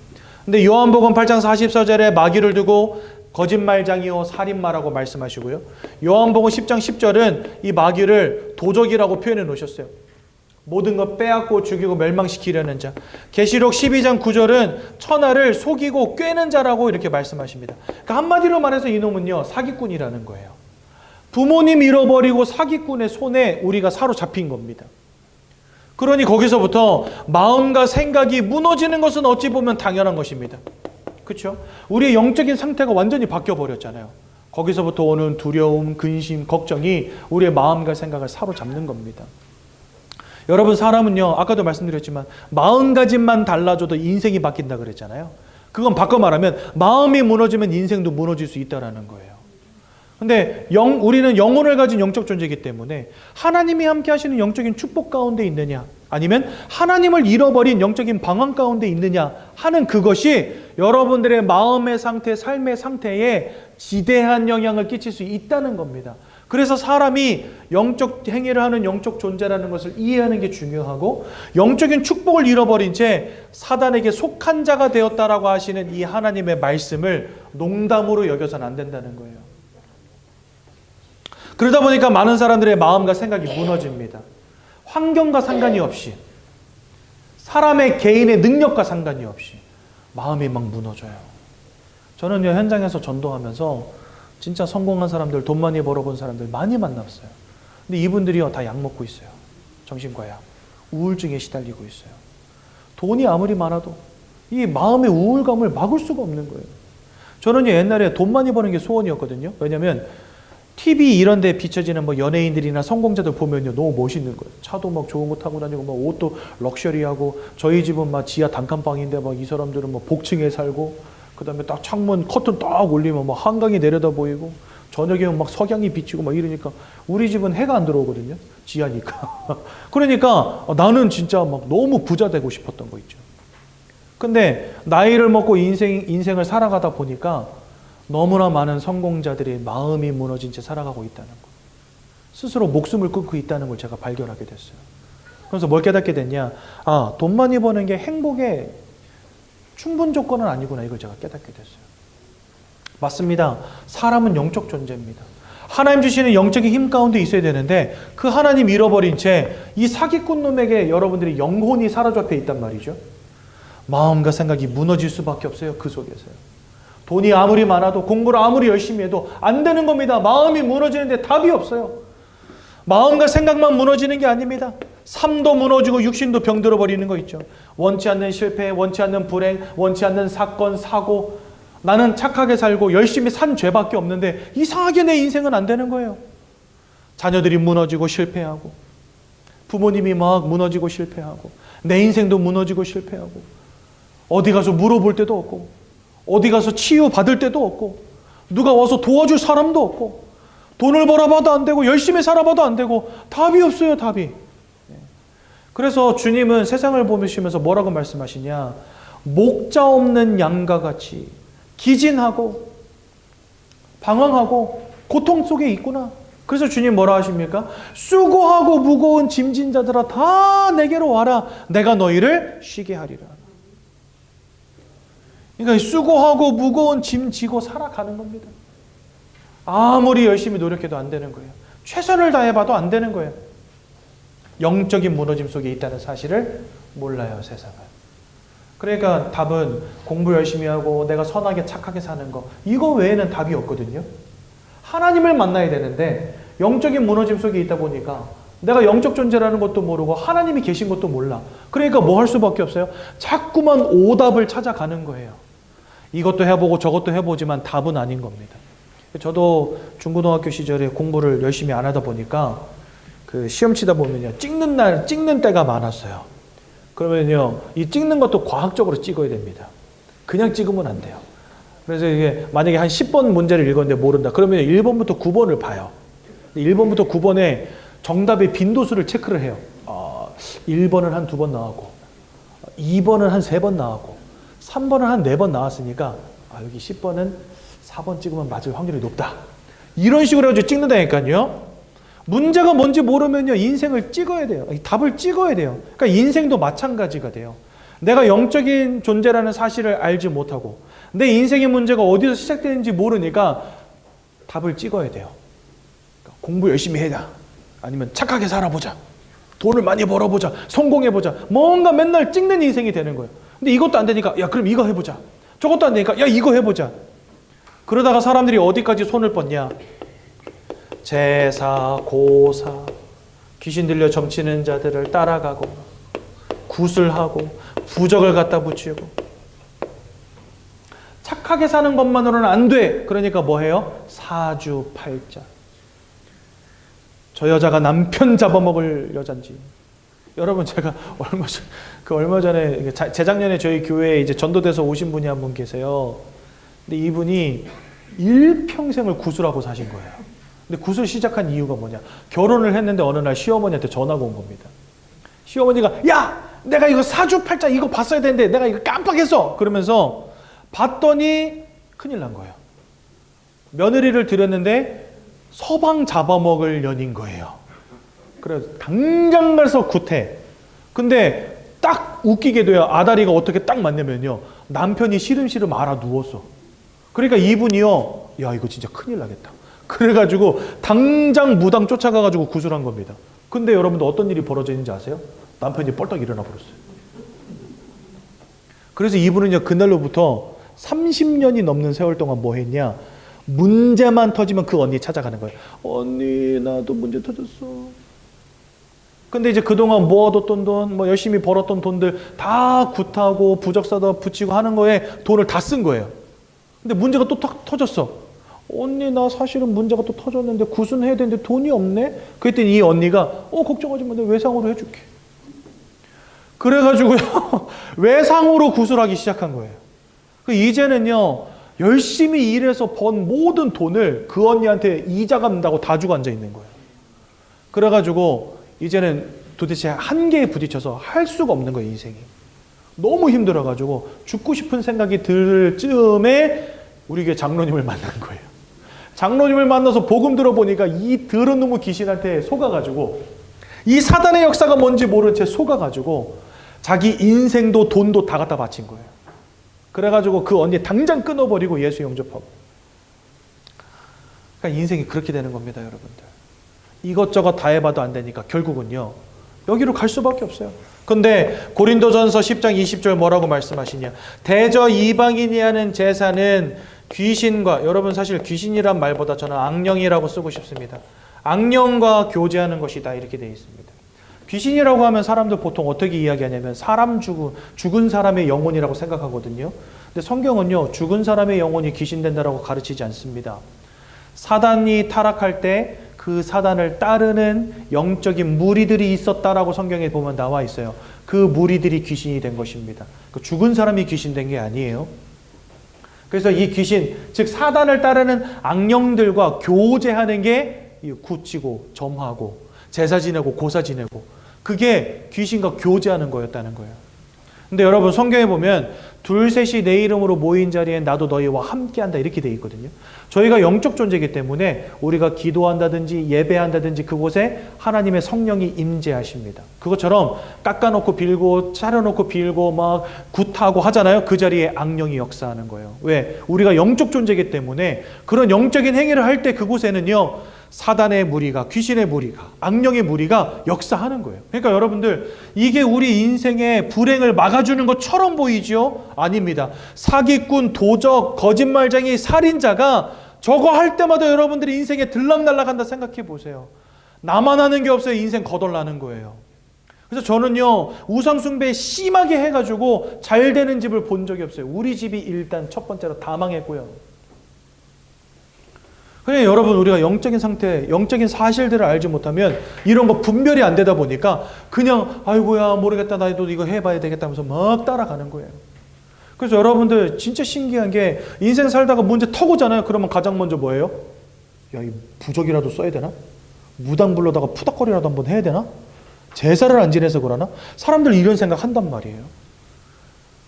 근데 요한복음 8장 44절에 마귀를 두고 거짓말장이요 살인마라고 말씀하시고요. 요한복음 10장 10절은 이 마귀를 도적이라고 표현해 놓으셨어요. 모든 것 빼앗고 죽이고 멸망시키려는 자. 계시록 12장 9절은 천하를 속이고 꿰는 자라고 이렇게 말씀하십니다. 그러니까 한마디로 말해서 이놈은요 사기꾼이라는 거예요. 부모님 잃어버리고 사기꾼의 손에 우리가 사로잡힌 겁니다. 그러니 거기서부터 마음과 생각이 무너지는 것은 어찌 보면 당연한 것입니다. 그렇죠? 우리의 영적인 상태가 완전히 바뀌어버렸잖아요. 거기서부터 오는 두려움, 근심, 걱정이 우리의 마음과 생각을 사로잡는 겁니다. 여러분 사람은요 아까도 말씀드렸지만 마음가짐만 달라져도 인생이 바뀐다 그랬잖아요. 그건 바꿔 말하면 마음이 무너지면 인생도 무너질 수 있다는 거예요. 근데 우리는 영혼을 가진 영적 존재이기 때문에 하나님이 함께 하시는 영적인 축복 가운데 있느냐 아니면 하나님을 잃어버린 영적인 방황 가운데 있느냐 하는 그것이 여러분들의 마음의 상태, 삶의 상태에 지대한 영향을 끼칠 수 있다는 겁니다. 그래서 사람이 영적 행위를 하는 영적 존재라는 것을 이해하는 게 중요하고 영적인 축복을 잃어버린 채 사단에게 속한 자가 되었다라고 하시는 이 하나님의 말씀을 농담으로 여겨서는 안 된다는 거예요. 그러다 보니까 많은 사람들의 마음과 생각이 무너집니다. 환경과 상관이 없이 사람의 개인의 능력과 상관이 없이 마음이 막 무너져요. 저는요 현장에서 전도하면서 진짜 성공한 사람들, 돈 많이 벌어본 사람들 많이 만났어요. 근데 이분들이요 다 약 먹고 있어요. 정신과 약. 우울증에 시달리고 있어요. 돈이 아무리 많아도 이 마음의 우울감을 막을 수가 없는 거예요. 저는요 옛날에 돈 많이 버는 게 소원이었거든요. 왜냐면 TV 이런 데 비춰지는 뭐 연예인들이나 성공자들 보면요 너무 멋있는 거예요. 차도 막 좋은 거 타고 다니고 막 옷도 럭셔리하고 저희 집은 막 지하 단칸방인데 막 이 사람들은 뭐 복층에 살고 그다음에 딱 창문 커튼 딱 올리면 막 한강이 내려다 보이고 저녁에는 막 석양이 비치고 막 이러니까 우리 집은 해가 안 들어오거든요. 지하니까. 그러니까 나는 진짜 막 너무 부자 되고 싶었던 거 있죠. 근데 나이를 먹고 인생을 살아가다 보니까 너무나 많은 성공자들의 마음이 무너진 채 살아가고 있다는 거. 스스로 목숨을 끊고 있다는 걸 제가 발견하게 됐어요. 그래서 뭘 깨닫게 됐냐? 아, 돈 많이 버는 게 행복의 충분 조건은 아니구나. 이걸 제가 깨닫게 됐어요. 맞습니다. 사람은 영적 존재입니다. 하나님 주시는 영적인 힘 가운데 있어야 되는데 그 하나님 잃어버린 채 이 사기꾼 놈에게 여러분들이 영혼이 사로잡혀 있단 말이죠. 마음과 생각이 무너질 수밖에 없어요. 그 속에서요. 돈이 아무리 많아도 공부를 아무리 열심히 해도 안 되는 겁니다. 마음이 무너지는데 답이 없어요. 마음과 생각만 무너지는 게 아닙니다. 삶도 무너지고 육신도 병들어 버리는 거 있죠. 원치 않는 실패, 원치 않는 불행, 원치 않는 사건, 사고. 나는 착하게 살고 열심히 산 죄밖에 없는데 이상하게 내 인생은 안 되는 거예요. 자녀들이 무너지고 실패하고 부모님이 막 무너지고 실패하고 내 인생도 무너지고 실패하고 어디 가서 물어볼 데도 없고 어디 가서 치유받을 데도 없고 누가 와서 도와줄 사람도 없고 돈을 벌어봐도 안 되고 열심히 살아봐도 안 되고 답이 없어요. 답이. 그래서 주님은 세상을 보시면서 뭐라고 말씀하시냐? 목자 없는 양과 같이 기진하고 방황하고 고통 속에 있구나. 그래서 주님 뭐라 하십니까? 수고하고 무거운 짐진 자들아 다 내게로 와라. 내가 너희를 쉬게 하리라. 그러니까 수고하고 무거운 짐 지고 살아가는 겁니다. 아무리 열심히 노력해도 안 되는 거예요. 최선을 다해봐도 안 되는 거예요. 영적인 무너짐 속에 있다는 사실을 몰라요, 세상은. 그러니까 답은 공부 열심히 하고 내가 선하게 착하게 사는 거, 이거 외에는 답이 없거든요. 하나님을 만나야 되는데 영적인 무너짐 속에 있다 보니까 내가 영적 존재라는 것도 모르고 하나님이 계신 것도 몰라. 그러니까 뭐 할 수밖에 없어요? 자꾸만 오답을 찾아가는 거예요. 이것도 해보고 저것도 해보지만 답은 아닌 겁니다. 저도 중고등학교 시절에 공부를 열심히 안 하다 보니까 그 시험 치다 보면요, 찍는 때가 많았어요. 그러면요, 이 찍는 것도 과학적으로 찍어야 됩니다. 그냥 찍으면 안 돼요. 그래서 이게 만약에 한 10번 문제를 읽었는데 모른다. 그러면 1번부터 9번을 봐요. 1번부터 9번에 정답의 빈도수를 체크를 해요. 1번은 한 2번 나왔고, 2번은 한 3번 나왔고, 3번은 한 4번 나왔으니까 여기 10번은 4번 찍으면 맞을 확률이 높다. 이런 식으로 해가지고 찍는다니까요. 문제가 뭔지 모르면요, 인생을 찍어야 돼요. 답을 찍어야 돼요. 그러니까 인생도 마찬가지가 돼요. 내가 영적인 존재라는 사실을 알지 못하고 내 인생의 문제가 어디서 시작되는지 모르니까 답을 찍어야 돼요. 그러니까 공부 열심히 해야, 아니면 착하게 살아보자, 돈을 많이 벌어보자, 성공해보자, 뭔가 맨날 찍는 인생이 되는 거예요. 근데 이것도 안 되니까 야 그럼 이거 해보자, 저것도 안 되니까 야 이거 해보자. 그러다가 사람들이 어디까지 손을 뻗냐? 제사, 고사, 귀신 들려 점치는 자들을 따라가고 구슬하고 부적을 갖다 붙이고 착하게 사는 것만으로는 안 돼. 그러니까 뭐 해요? 사주팔자. 저 여자가 남편 잡아먹을 여잔지. 여러분, 제가 얼마 전에 재작년에 저희 교회에 이제 전도돼서 오신 분이 한 분 계세요. 근데 이분이 일평생을 구슬하고 사신 거예요. 근데 구슬 시작한 이유가 뭐냐? 결혼을 했는데 어느 날 시어머니한테 전화가 온 겁니다. 시어머니가 야, 내가 이거 사주팔자 이거 봤어야 되는데 내가 이거 깜빡했어. 그러면서 봤더니 큰일 난 거예요. 며느리를 들였는데 서방 잡아먹을 년인 거예요. 그래서 당장 가서 구태. 근데 딱 웃기게도요, 아다리가 어떻게 딱 맞냐면요, 남편이 시름시름 알아 누웠어. 그러니까 이분이요, 야 이거 진짜 큰일 나겠다. 그래가지고 당장 무당 쫓아가가지고 구술한 겁니다. 근데 여러분들 어떤 일이 벌어졌는지 아세요? 남편이 뻘떡 일어나 버렸어요. 그래서 이분은요, 그날로부터 30년이 넘는 세월 동안 뭐 했냐? 문제만 터지면 그 언니 찾아가는 거예요. 언니, 나도 문제 터졌어. 근데 이제 그동안 모아뒀던 돈, 뭐 열심히 벌었던 돈들 다 굿하고 부적 사다 붙이고 하는 거에 돈을 다 쓴 거예요. 근데 문제가 또 터졌어. 언니, 나 사실은 문제가 또 터졌는데 굿은 해야 되는데 돈이 없네? 그랬더니 이 언니가 걱정하지 마, 내가 외상으로 해줄게. 그래가지고요 외상으로 구슬하기 시작한 거예요. 이제는요, 열심히 일해서 번 모든 돈을 그 언니한테 이자 갚는다고 다 주고 앉아 있는 거예요. 그래가지고 이제는 도대체 한계에 부딪혀서 할 수가 없는 거예요, 인생이. 너무 힘들어가지고 죽고 싶은 생각이 들 즈음에 우리 교회 장로님을 만난 거예요. 장로님을 만나서 복음 들어보니까 이 더러운 놈의 귀신한테 속아가지고 이 사단의 역사가 뭔지 모른 채 속아가지고 자기 인생도 돈도 다 갖다 바친 거예요. 그래가지고 그 언니 당장 끊어버리고 예수 영접하고. 그러니까 인생이 그렇게 되는 겁니다, 여러분들. 이것저것 다 해봐도 안 되니까 결국은요, 여기로 갈 수밖에 없어요. 근데 고린도전서 10장 20절 뭐라고 말씀하시냐? 대저 이방인이 하는 제사는 귀신과, 여러분 사실 귀신이란 말보다 저는 악령이라고 쓰고 싶습니다. 악령과 교제하는 것이다, 이렇게 되어 있습니다. 귀신이라고 하면 사람들 보통 어떻게 이야기하냐면 죽은 사람의 영혼이라고 생각하거든요. 근데 성경은요, 죽은 사람의 영혼이 귀신 된다라고 가르치지 않습니다. 사단이 타락할 때 그 사단을 따르는 영적인 무리들이 있었다라고 성경에 보면 나와 있어요. 그 무리들이 귀신이 된 것입니다. 그 죽은 사람이 귀신 된 게 아니에요. 그래서 이 귀신, 즉 사단을 따르는 악령들과 교제하는 게 굳히고 점하고 제사 지내고 고사 지내고, 그게 귀신과 교제하는 거였다는 거예요. 근데 여러분 성경에 보면 둘 셋이 내 이름으로 모인 자리에 나도 너희와 함께한다, 이렇게 돼 있거든요. 저희가 영적 존재이기 때문에 우리가 기도한다든지 예배한다든지 그곳에 하나님의 성령이 임재하십니다. 그것처럼 깎아놓고 빌고 차려놓고 빌고 막 굿하고 하잖아요. 그 자리에 악령이 역사하는 거예요. 왜? 우리가 영적 존재이기 때문에 그런 영적인 행위를 할 때 그곳에는요, 사단의 무리가, 귀신의 무리가, 악령의 무리가 역사하는 거예요. 그러니까 여러분들, 이게 우리 인생의 불행을 막아주는 것처럼 보이죠? 아닙니다. 사기꾼, 도적, 거짓말쟁이, 살인자가 저거 할 때마다 여러분들이 인생에 들락날락한다 생각해 보세요. 나만 하는 게 없어요. 인생 거덜나는 거예요. 그래서 저는요, 우상숭배 심하게 해가지고 잘 되는 집을 본 적이 없어요. 우리 집이 일단 첫 번째로 다 망했고요. 그냥 여러분, 우리가 영적인 상태, 영적인 사실들을 알지 못하면 이런 거 분별이 안 되다 보니까 그냥 아이고야 모르겠다, 나도 이거 해봐야 되겠다면서 막 따라가는 거예요. 그래서 여러분들 진짜 신기한 게, 인생 살다가 문제 터고잖아요. 그러면 가장 먼저 뭐예요? 야, 이 부적이라도 써야 되나? 무당 불러다가 푸닥거리라도 한번 해야 되나? 제사를 안 지내서 그러나? 사람들 이런 생각 한단 말이에요.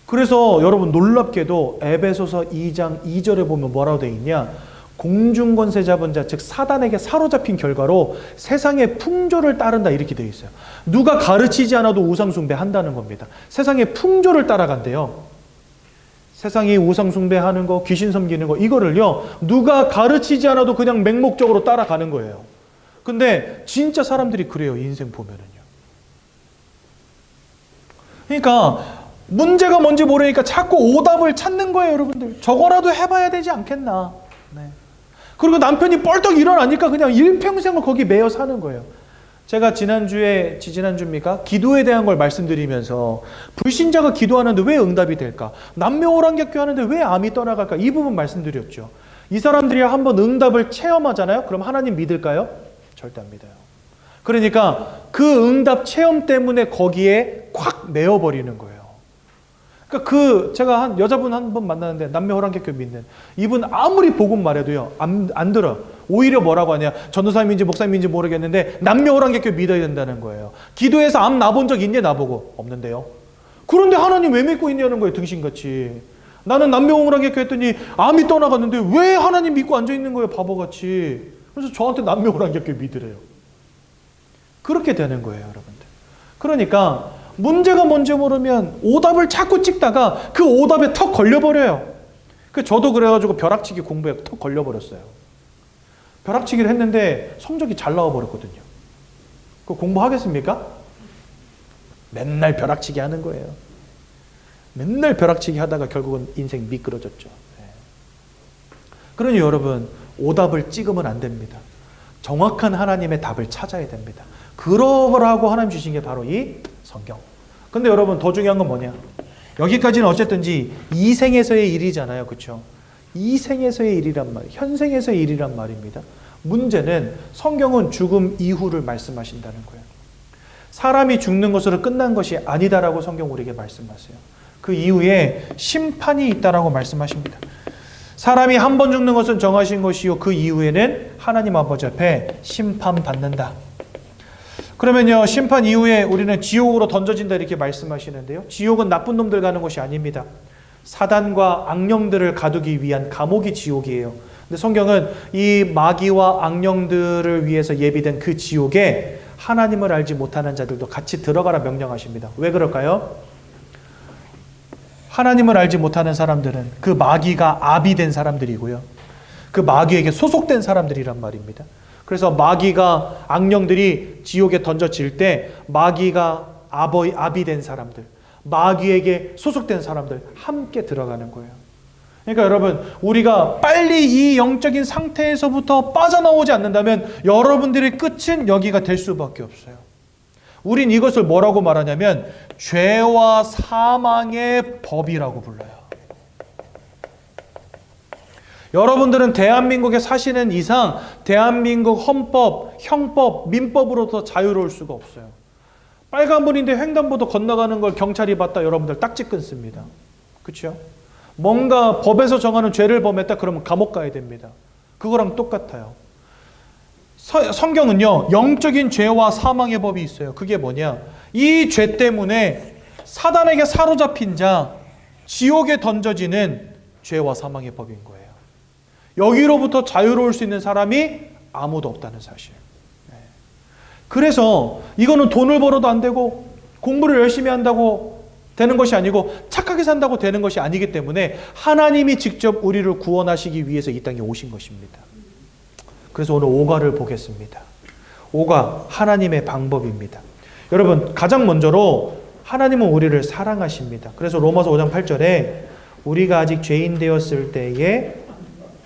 그래서 여러분 놀랍게도 에베소서 2장 2절에 보면 뭐라고 되어 있냐? 공중권세 잡은 자, 즉 사단에게 사로잡힌 결과로 세상의 풍조를 따른다, 이렇게 되어 있어요. 누가 가르치지 않아도 우상숭배 한다는 겁니다. 세상의 풍조를 따라간대요. 세상이 우상숭배하는 거, 귀신 섬기는 거, 이거를요, 누가 가르치지 않아도 그냥 맹목적으로 따라가는 거예요. 근데 진짜 사람들이 그래요, 인생 보면은요. 그러니까 문제가 뭔지 모르니까 자꾸 오답을 찾는 거예요, 여러분들. 저거라도 해봐야 되지 않겠나. 네. 그리고 남편이 뻘떡 일어나니까 그냥 일평생을 거기 매여 사는 거예요. 제가 지지난주입니까? 기도에 대한 걸 말씀드리면서 불신자가 기도하는데 왜 응답이 될까? 남묘오랑객교 하는데 왜 암이 떠나갈까? 이 부분 말씀드렸죠. 이 사람들이 한번 응답을 체험하잖아요? 그럼 하나님 믿을까요? 절대 안 믿어요. 그러니까 그 응답 체험 때문에 거기에 콱 매여버리는 거예요. 그러니까 제가 한 여자분 한 번 만났는데 남묘호랑객교 믿는 이분, 아무리 복음 말해도요 안 들어. 오히려 뭐라고 하냐, 전도사님인지 목사님인지 모르겠는데 남묘호랑객교 믿어야 된다는 거예요. 기도해서 암 나본 적 있냐, 나보고? 없는데요. 그런데 하나님 왜 믿고 있냐는 거예요, 등신같이. 나는 남묘호랑객교 했더니 암이 떠나갔는데 왜 하나님 믿고 앉아있는 거예요, 바보같이. 그래서 저한테 남묘호랑객교 믿으래요. 그렇게 되는 거예요, 여러분들. 그러니까 문제가 뭔지 모르면 오답을 자꾸 찍다가 그 오답에 턱 걸려버려요. 저도 그래가지고 벼락치기 공부에 턱 걸려버렸어요. 벼락치기를 했는데 성적이 잘 나와버렸거든요. 그거 공부하겠습니까? 맨날 벼락치기 하는 거예요. 맨날 벼락치기 하다가 결국은 인생 미끄러졌죠. 네. 그러니 여러분, 오답을 찍으면 안 됩니다. 정확한 하나님의 답을 찾아야 됩니다. 그러라고 하나님 주신 게 바로 이 성경. 근데 여러분, 더 중요한 건 뭐냐? 여기까지는 어쨌든지 이생에서의 일이잖아요. 그렇죠? 이생에서의 일이란 말, 현생에서의 일이란 말입니다. 문제는 성경은 죽음 이후를 말씀하신다는 거예요. 사람이 죽는 것으로 끝난 것이 아니다라고 성경 우리에게 말씀하세요. 그 이후에 심판이 있다라고 말씀하십니다. 사람이 한 번 죽는 것은 정하신 것이요, 그 이후에는 하나님 아버지 앞에 심판받는다. 그러면요, 심판 이후에 우리는 지옥으로 던져진다, 이렇게 말씀하시는데요. 지옥은 나쁜 놈들 가는 곳이 아닙니다. 사단과 악령들을 가두기 위한 감옥이 지옥이에요. 근데 성경은 이 마귀와 악령들을 위해서 예비된 그 지옥에 하나님을 알지 못하는 자들도 같이 들어가라 명령하십니다. 왜 그럴까요? 하나님을 알지 못하는 사람들은 그 마귀가 압이 된 사람들이고요. 그 마귀에게 소속된 사람들이란 말입니다. 그래서 마귀가 악령들이 지옥에 던져질 때 마귀가 압이 된 사람들, 마귀에게 소속된 사람들 함께 들어가는 거예요. 그러니까 여러분, 우리가 빨리 이 영적인 상태에서부터 빠져나오지 않는다면 여러분들의 끝은 여기가 될 수밖에 없어요. 우린 이것을 뭐라고 말하냐면 죄와 사망의 법이라고 불러요. 여러분들은 대한민국에 사시는 이상 대한민국 헌법, 형법, 민법으로부터 자유로울 수가 없어요. 빨간불인데 횡단보도 건너가는 걸 경찰이 봤다 여러분들 딱지 끊습니다. 그렇죠? 뭔가 법에서 정하는 죄를 범했다 그러면 감옥 가야 됩니다. 그거랑 똑같아요. 성경은요, 영적인 죄와 사망의 법이 있어요. 그게 뭐냐? 이 죄 때문에 사단에게 사로잡힌 자, 지옥에 던져지는 죄와 사망의 법인 거예요. 여기로부터 자유로울 수 있는 사람이 아무도 없다는 사실. 그래서 이거는 돈을 벌어도 안 되고 공부를 열심히 한다고 되는 것이 아니고 착하게 산다고 되는 것이 아니기 때문에 하나님이 직접 우리를 구원하시기 위해서 이 땅에 오신 것입니다. 그래서 오늘 오가를 보겠습니다. 오가 하나님의 방법입니다. 여러분, 가장 먼저로 하나님은 우리를 사랑하십니다. 그래서 로마서 5장 8절에 우리가 아직 죄인 되었을 때에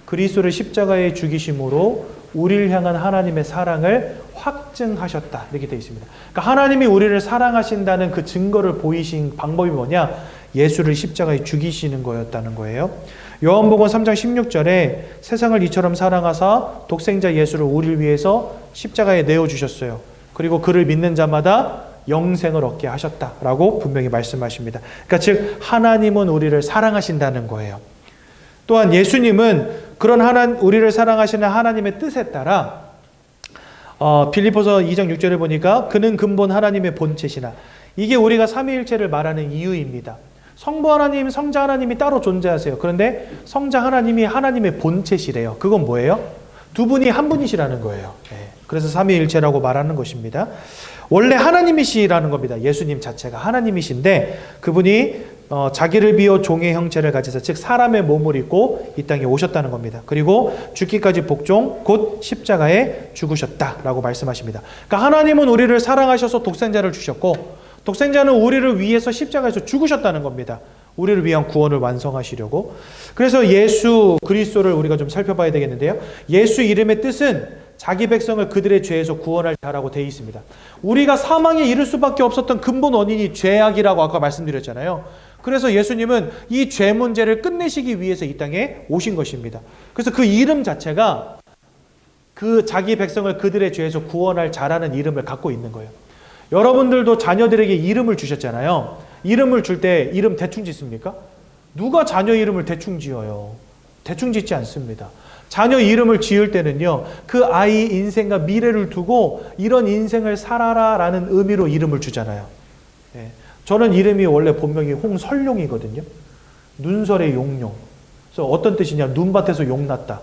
그리스도를 십자가에 죽이심으로 우리를 향한 하나님의 사랑을 확증하셨다. 이렇게 되어 있습니다. 그러니까 하나님이 우리를 사랑하신다는 그 증거를 보이신 방법이 뭐냐? 예수를 십자가에 죽이시는 거였다는 거예요. 요한복음 3장 16절에 세상을 이처럼 사랑하사 독생자 예수를 우리를 위해서 십자가에 내어주셨어요. 그리고 그를 믿는 자마다 영생을 얻게 하셨다라고 분명히 말씀하십니다. 그러니까 즉 하나님은 우리를 사랑하신다는 거예요. 또한 예수님은 그런 우리를 사랑하시는 하나님의 뜻에 따라 빌립보서 2장 6절을 보니까 그는 근본 하나님의 본체시나, 이게 우리가 삼위일체를 말하는 이유입니다. 성부 하나님, 성자 하나님이 따로 존재하세요. 그런데 성자 하나님이 하나님의 본체시래요. 그건 뭐예요? 두 분이 한 분이시라는 거예요. 그래서 삼위일체라고 말하는 것입니다. 원래 하나님이시라는 겁니다. 예수님 자체가 하나님이신데 그분이 자기를 비워 종의 형체를 가지사, 즉 사람의 몸을 입고 이 땅에 오셨다는 겁니다. 그리고 죽기까지 복종 곧 십자가에 죽으셨다라고 말씀하십니다. 그러니까 하나님은 우리를 사랑하셔서 독생자를 주셨고 독생자는 우리를 위해서 십자가에서 죽으셨다는 겁니다. 우리를 위한 구원을 완성하시려고. 그래서 예수 그리스도를 우리가 좀 살펴봐야 되겠는데요. 예수 이름의 뜻은 자기 백성을 그들의 죄에서 구원할 자라고 되어 있습니다. 우리가 사망에 이를 수밖에 없었던 근본 원인이 죄악이라고 아까 말씀드렸잖아요. 그래서 예수님은 이 죄 문제를 끝내시기 위해서 이 땅에 오신 것입니다. 그래서 그 이름 자체가 그 자기 백성을 그들의 죄에서 구원할 자라는 이름을 갖고 있는 거예요. 여러분들도 자녀들에게 이름을 주셨잖아요. 이름을 줄 때 이름 대충 짓습니까? 누가 자녀 이름을 대충 지어요? 대충 짓지 않습니다. 자녀 이름을 지을 때는요, 그 아이 인생과 미래를 두고 이런 인생을 살아라 라는 의미로 이름을 주잖아요. 저는 이름이 원래 본명이 홍설용이거든요. 눈설의 용용. 그래서 어떤 뜻이냐? 눈밭에서 용났다.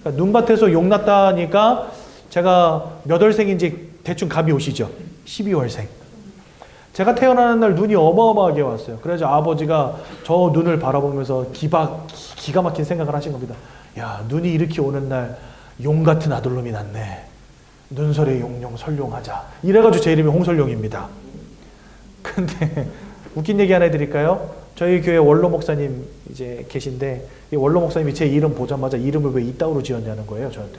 그러니까 눈밭에서 용났다니까 제가 몇 월생인지 대충 감이 오시죠? 12월생. 제가 태어나는 날 눈이 어마어마하게 왔어요. 그래서 아버지가 저 눈을 바라보면서 기가 막힌 생각을 하신 겁니다. 야, 눈이 이렇게 오는 날 용 같은 아들놈이 났네. 눈설의 용용 설용하자. 이래가지고 제 이름이 홍설용입니다. 근데 웃긴 얘기 하나 해드릴까요? 저희 교회 원로 목사님 이제 계신데 이 원로 목사님이 제 이름 보자마자 이름을 왜 이따위로 지었냐는 거예요, 저한테.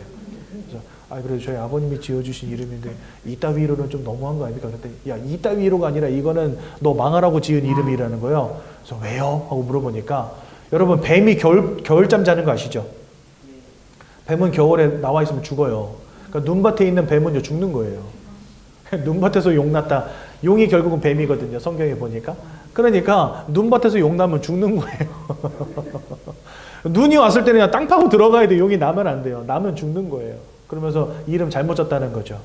그래서 그래도 저희 아버님이 지어주신 이름인데 이따위로는 좀 너무한 거 아닙니까? 그랬더니 야, 이따위로가 아니라 이거는 너 망하라고 지은 이름이라는 거예요. 그래서 왜요? 하고 물어보니까 여러분 뱀이 겨울잠 자는 거 아시죠? 뱀은 겨울에 나와 있으면 죽어요. 그러니까 눈밭에 있는 뱀은요 죽는 거예요. 눈밭에서 용 났다. 용이 결국은 뱀이거든요. 성경에 보니까. 그러니까 눈밭에서 용 나면 죽는 거예요. 눈이 왔을 때는 그냥 땅 파고 들어가야 돼. 용이 나면 안 돼요. 나면 죽는 거예요. 그러면서 이름 잘못 졌다는 거죠.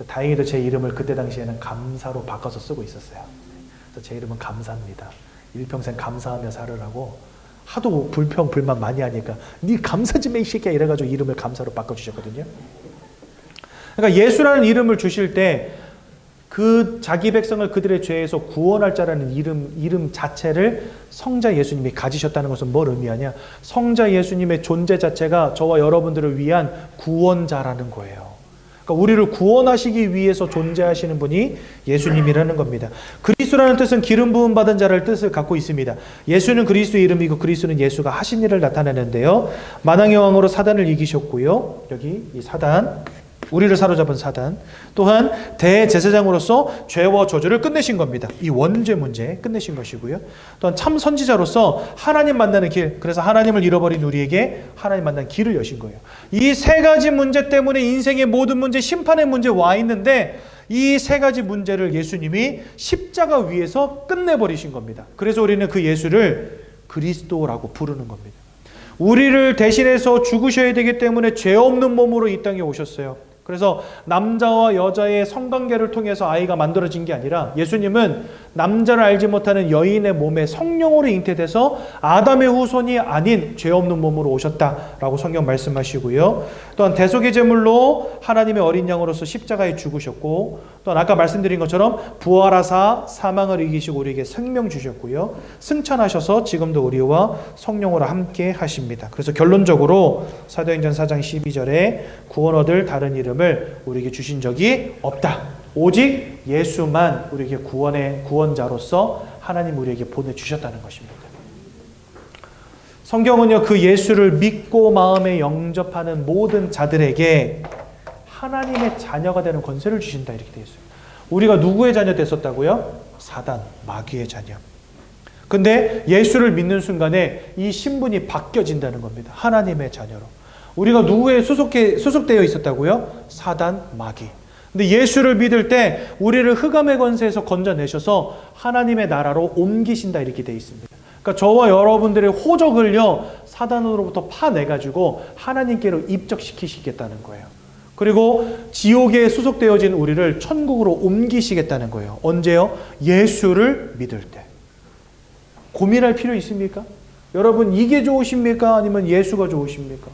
다행히도 제 이름을 그때 당시에는 감사로 바꿔서 쓰고 있었어요. 그래서 제 이름은 감사입니다. 일평생 감사하며 살으라고 하도 불평 불만 많이 하니까 네 감사 좀 해 이 새끼야 이래가지고 이름을 감사로 바꿔주셨거든요. 그러니까 예수라는 이름을 주실 때 그 자기 백성을 그들의 죄에서 구원할 자라는 이름 자체를 성자 예수님이 가지셨다는 것은 뭘 의미하냐? 성자 예수님의 존재 자체가 저와 여러분들을 위한 구원자라는 거예요. 그러니까 우리를 구원하시기 위해서 존재하시는 분이 예수님이라는 겁니다. 그리스도라는 뜻은 기름 부음 받은 자를 뜻을 갖고 있습니다. 예수는 그리스도의 이름이고 그리스도는 예수가 하신 일을 나타내는데요. 만왕의 왕으로 사단을 이기셨고요. 여기 이 사단, 우리를 사로잡은 사단, 또한 대제사장으로서 죄와 저주를 끝내신 겁니다. 이 원죄 문제 끝내신 것이고요. 또한 참 선지자로서 하나님 만나는 길, 그래서 하나님을 잃어버린 우리에게 하나님 만나는 길을 여신 거예요. 이 세 가지 문제 때문에 인생의 모든 문제, 심판의 문제 와 있는데 이 세 가지 문제를 예수님이 십자가 위에서 끝내버리신 겁니다. 그래서 우리는 그 예수를 그리스도라고 부르는 겁니다. 우리를 대신해서 죽으셔야 되기 때문에 죄 없는 몸으로 이 땅에 오셨어요. 그래서 남자와 여자의 성관계를 통해서 아이가 만들어진 게 아니라 예수님은 남자를 알지 못하는 여인의 몸에 성령으로 잉태돼서 아담의 후손이 아닌 죄 없는 몸으로 오셨다라고 성경 말씀하시고요. 또한 대속의 제물로 하나님의 어린 양으로서 십자가에 죽으셨고, 또한 아까 말씀드린 것처럼 부활하사 사망을 이기시고 우리에게 생명 주셨고요. 승천하셔서 지금도 우리와 성령으로 함께 하십니다. 그래서 결론적으로 사도행전 4장 12절에 구원 얻을 다른 이름을 우리에게 주신 적이 없다. 오직 예수만 우리에게 구원자로서 하나님 우리에게 보내주셨다는 것입니다. 성경은요, 그 예수를 믿고 마음에 영접하는 모든 자들에게 하나님의 자녀가 되는 권세를 주신다 이렇게 되어 있어요. 우리가 누구의 자녀 됐었다고요? 사단, 마귀의 자녀. 근데 예수를 믿는 순간에 이 신분이 바뀌어진다는 겁니다. 하나님의 자녀로. 우리가 누구에 소속되어 있었다고요? 사단, 마귀. 근데 예수를 믿을 때 우리를 흑암의 권세에서 건져내셔서 하나님의 나라로 옮기신다 이렇게 되어 있습니다. 그러니까 저와 여러분들의 호적을요, 사단으로부터 파내가지고 하나님께로 입적시키시겠다는 거예요. 그리고 지옥에 수속되어진 우리를 천국으로 옮기시겠다는 거예요. 언제요? 예수를 믿을 때. 고민할 필요 있습니까? 여러분, 이게 좋으십니까? 아니면 예수가 좋으십니까?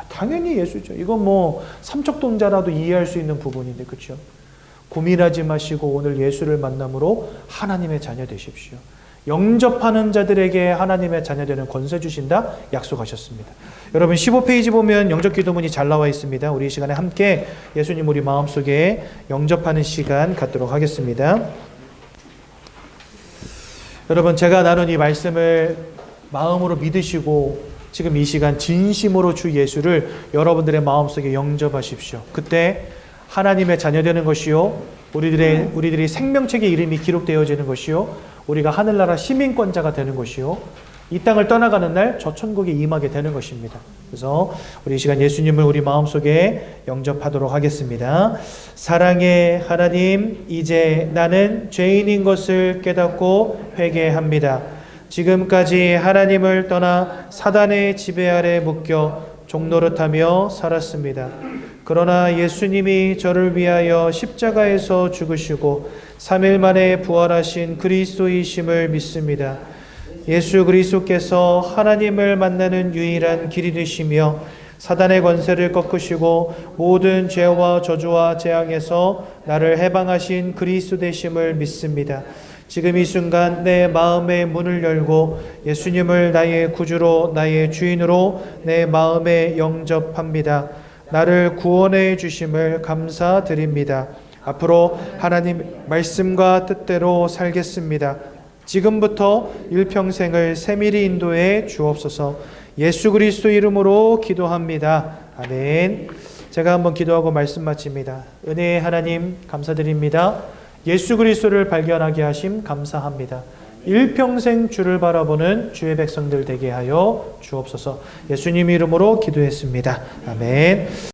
당연히 예수죠. 이건 뭐 삼척동자라도 이해할 수 있는 부분인데, 그렇죠? 고민하지 마시고 오늘 예수를 만남으로 하나님의 자녀 되십시오. 영접하는 자들에게 하나님의 자녀 되는 권세 주신다 약속하셨습니다. 여러분 15페이지 보면 영접 기도문이 잘 나와 있습니다. 우리 이 시간에 함께 예수님 우리 마음속에 영접하는 시간 갖도록 하겠습니다. 여러분, 제가 나눈 이 말씀을 마음으로 믿으시고 지금 이 시간 진심으로 주 예수를 여러분들의 마음속에 영접하십시오. 그때 하나님의 자녀 되는 것이요, 우리들이 생명책의 이름이 기록되어지는 것이요, 우리가 하늘나라 시민권자가 되는 것이요, 이 땅을 떠나가는 날 저 천국에 임하게 되는 것입니다. 그래서 우리 이 시간 예수님을 우리 마음속에 영접하도록 하겠습니다. 사랑의 하나님, 이제 나는 죄인인 것을 깨닫고 회개합니다. 지금까지 하나님을 떠나 사단의 지배 아래 묶여 종노릇하며 살았습니다. 그러나 예수님이 저를 위하여 십자가에서 죽으시고 3일 만에 부활하신 그리스도이심을 믿습니다. 예수 그리스도께서 하나님을 만나는 유일한 길이 되시며 사단의 권세를 꺾으시고 모든 죄와 저주와 재앙에서 나를 해방하신 그리스도 되심을 믿습니다. 지금 이 순간 내 마음의 문을 열고 예수님을 나의 구주로, 나의 주인으로 내 마음에 영접합니다. 나를 구원해 주심을 감사드립니다. 앞으로 하나님 말씀과 뜻대로 살겠습니다. 지금부터 일평생을 세밀히 인도해 주옵소서. 예수 그리스도 이름으로 기도합니다. 아멘. 제가 한번 기도하고 말씀 마칩니다. 은혜의 하나님 감사드립니다. 예수 그리스도를 발견하게 하심 감사합니다. 일평생 주를 바라보는 주의 백성들 되게 하여 주옵소서. 예수님 이름으로 기도했습니다. 아멘.